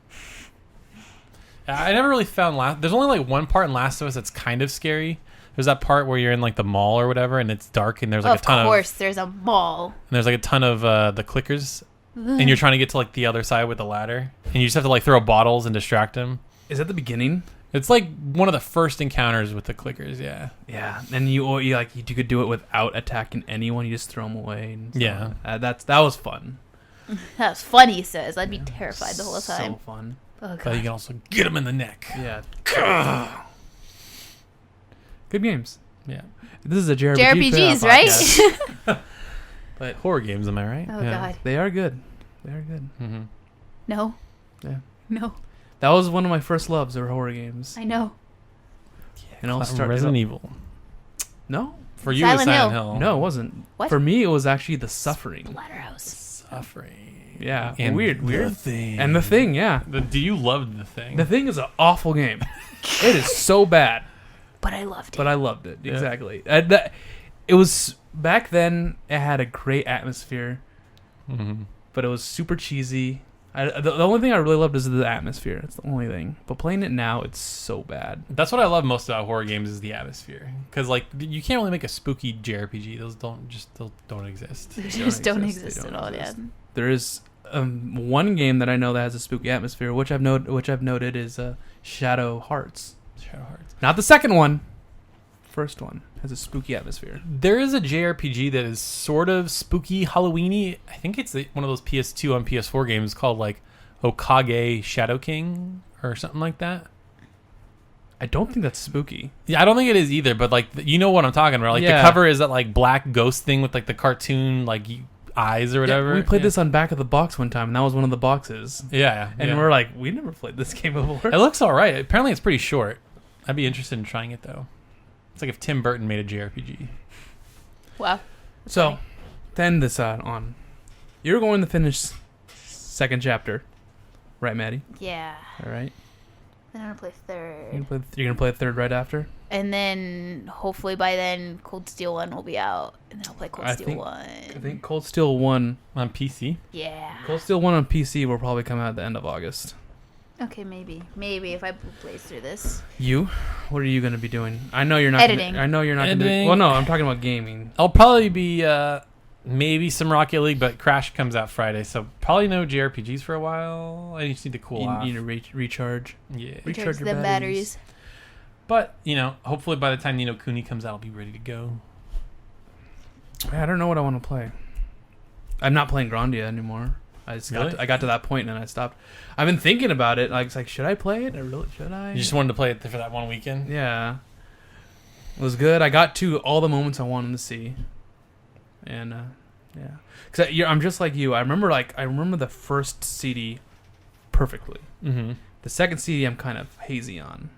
I never really found There's only like one part in Last of Us that's kind of scary. There's that part where you're in like the mall or whatever, and it's dark, and there's like a ton Of course, there's a mall. And there's like a ton of the clickers, and you're trying to get to like the other side with the ladder, and you just have to like throw bottles and distract them. Is that the beginning? It's like one of the first encounters with the clickers. Yeah. Yeah, and you could do it without attacking anyone. You just throw them away. And stuff. Yeah. That was fun. That was fun, he says. I'd be terrified the whole time. So fun. Oh, God. But you can also get them in the neck. Yeah. Good games. Yeah. This is a JRPG JRPGs, podcast. right? But Horror games, am I right? Oh, Yeah. God. they are good. They are good. Mm-hmm. No. Yeah. No. That was one of my first loves, were horror games. I know. And I'll start Resident Evil. No. For you, Silent it's Silent Hill. Hill. No, it wasn't. What? For me, it was actually The Suffering. Splatterhouse. Suffering. Yeah. And weird. The Thing. And The Thing, yeah. Do you love The Thing? The Thing is an awful game. It is so bad. But I loved it. But I loved it. Yeah. Exactly. It was, back then, it had a great atmosphere, Mm-hmm. but it was super cheesy. The only thing I really loved is the atmosphere. That's the only thing. But playing it now, it's so bad. That's what I love most about horror games is the atmosphere. Because like you can't really make a spooky JRPG. Those don't exist. They They just don't exist. exist They at don't all, exist. yeah. There is one game that I know that has a spooky atmosphere, which I've noted is Shadow Hearts. Shadow Hearts. Not the second one. First one has a spooky atmosphere. There is a JRPG that is sort of spooky, Halloweeny. I think it's one of those PS2 on PS4 games called like Okage Shadow King or something like that. I don't think that's spooky. Yeah, I don't think it is either. But like you know what I'm talking about. Like Yeah. the cover is that like black ghost thing with like the cartoon like eyes or whatever. Yeah, we played this on back of the box one time, and that was one of the boxes. Yeah, And we're like, we never played this game before. it looks all right. Apparently, it's pretty short. I'd be interested in trying it though. It's like if Tim Burton made a JRPG. Wow. So, to end this on, you're going to finish second chapter, right, Maddie? Yeah. All right. Then I'm gonna play third. You're gonna play third right after. And then hopefully by then Cold Steel 1 will be out. And then I'll play Cold Steel 1. I think Cold Steel 1 On PC? Yeah. Cold Steel 1 on PC will probably come out at the end of August. Okay, maybe if I blaze through this. You? What are you going to be doing? I know you're not. Editing. I know you're not. Editing. Well, no, I'm talking about gaming. I'll probably be maybe some Rocket League, but Crash comes out Friday, so probably no JRPGs for a while. I just need to cool off. You need to recharge. Yeah. Recharge your the batteries. But, hopefully by the time Ni no Kuni comes out, I'll be ready to go. I don't know what I want to play. I'm not playing Grandia anymore. I got to that point and I stopped. I've been thinking about it. Like, it's like, should I play it? Should I? You just wanted to play it for that one weekend? Yeah. It was good. I got to all the moments I wanted to see. And, yeah. Because I'm just like you. I remember the first CD perfectly. Mm-hmm. The second CD I'm kind of hazy on.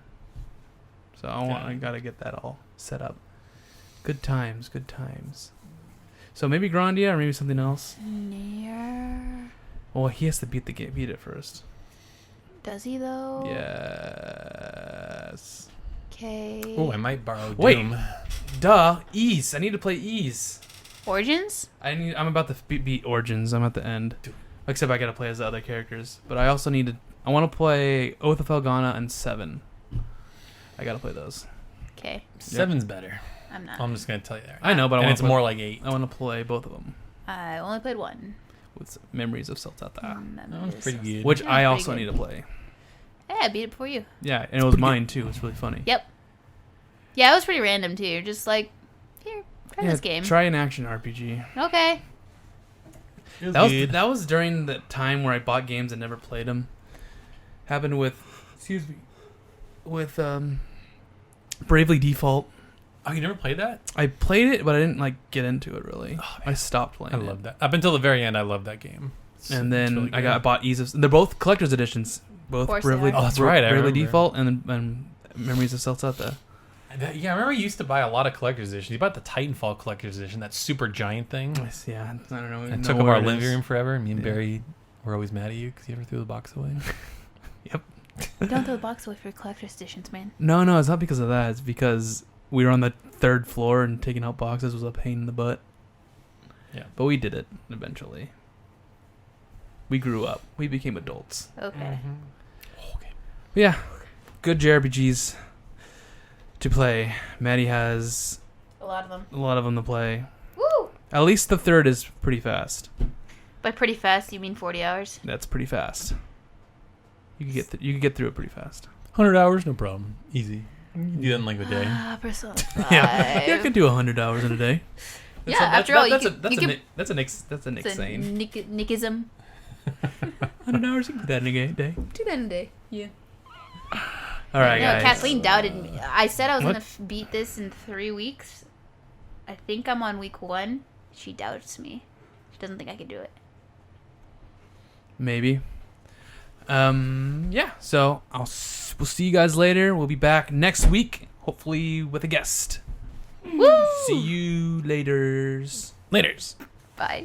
So I got to get that all set up. Good times. So maybe Grandia or maybe something else. Near. Well, he has to beat it first. Does he though? Yes. Okay. Oh, I might borrow Wait. Doom. Duh. Ease. I need to play Ease. Origins? I'm about to beat Origins. I'm at the end. Except I gotta play as the other characters. But I also I want to play Oath of Elgana and 7. I gotta play those. Okay. 7's better. I'm not. I'm just gonna tell you that. I know, but it's more like 8. I want to play both of them. I only played one. With Memories of Celtata. That one's pretty good. Which Yeah, I pretty also good. need to play. Yeah, I beat it before you. Yeah, and it was mine too. It's really funny. Yep. Yeah, it was pretty random too. You're just like, here, try this game. Try an action RPG. Okay. That was during the time where I bought games and never played them. Happened with Bravely Default. Oh, you never played that? I played it, but I didn't get into it really. I stopped playing. I love that. Up until the very end, I loved that game. And then really I bought Ease of. They're both collector's editions. Both Of course Bravely. they are. Oh, that's right, I Bravely remember. Default and Memories of Celtata. Yeah, I remember you used to buy a lot of collector's editions. You bought the Titanfall collector's edition, that super giant thing. Yeah, I don't know. It took up our living room forever. Me and Barry were always mad at you because you never threw the box away. Yep. Don't throw the box away for collector's editions, man. No, it's not because of that. It's because we were on the 3rd floor and taking out boxes was a pain in the butt. Yeah. But we did it eventually. We grew up. We became adults. Okay. Okay. But yeah, good JRPGs to play. Maddie has A lot of them. a lot of them to play. Woo! At least the 3rd is pretty fast. By pretty fast, you mean 40 hours? That's pretty fast. You could get through it pretty fast. 100 hours, no problem. Easy. You can do that in like a day. Persona 5. Yeah, I could do 100 hours in a day. Yeah, after all, that's you a can- Nick, that's a Nick It's a saying. Nickism. 100 hours, you can do that in a day. Do that in a day. Yeah. All right, No, guys. Kathleen doubted me. I said I was What? going to beat this in 3 weeks. I think I'm on week 1. She doubts me. She doesn't think I can do it. Maybe. Yeah. So we'll see you guys later. We'll be back next week, hopefully with a guest. Woo! See you laters. Laters. Bye.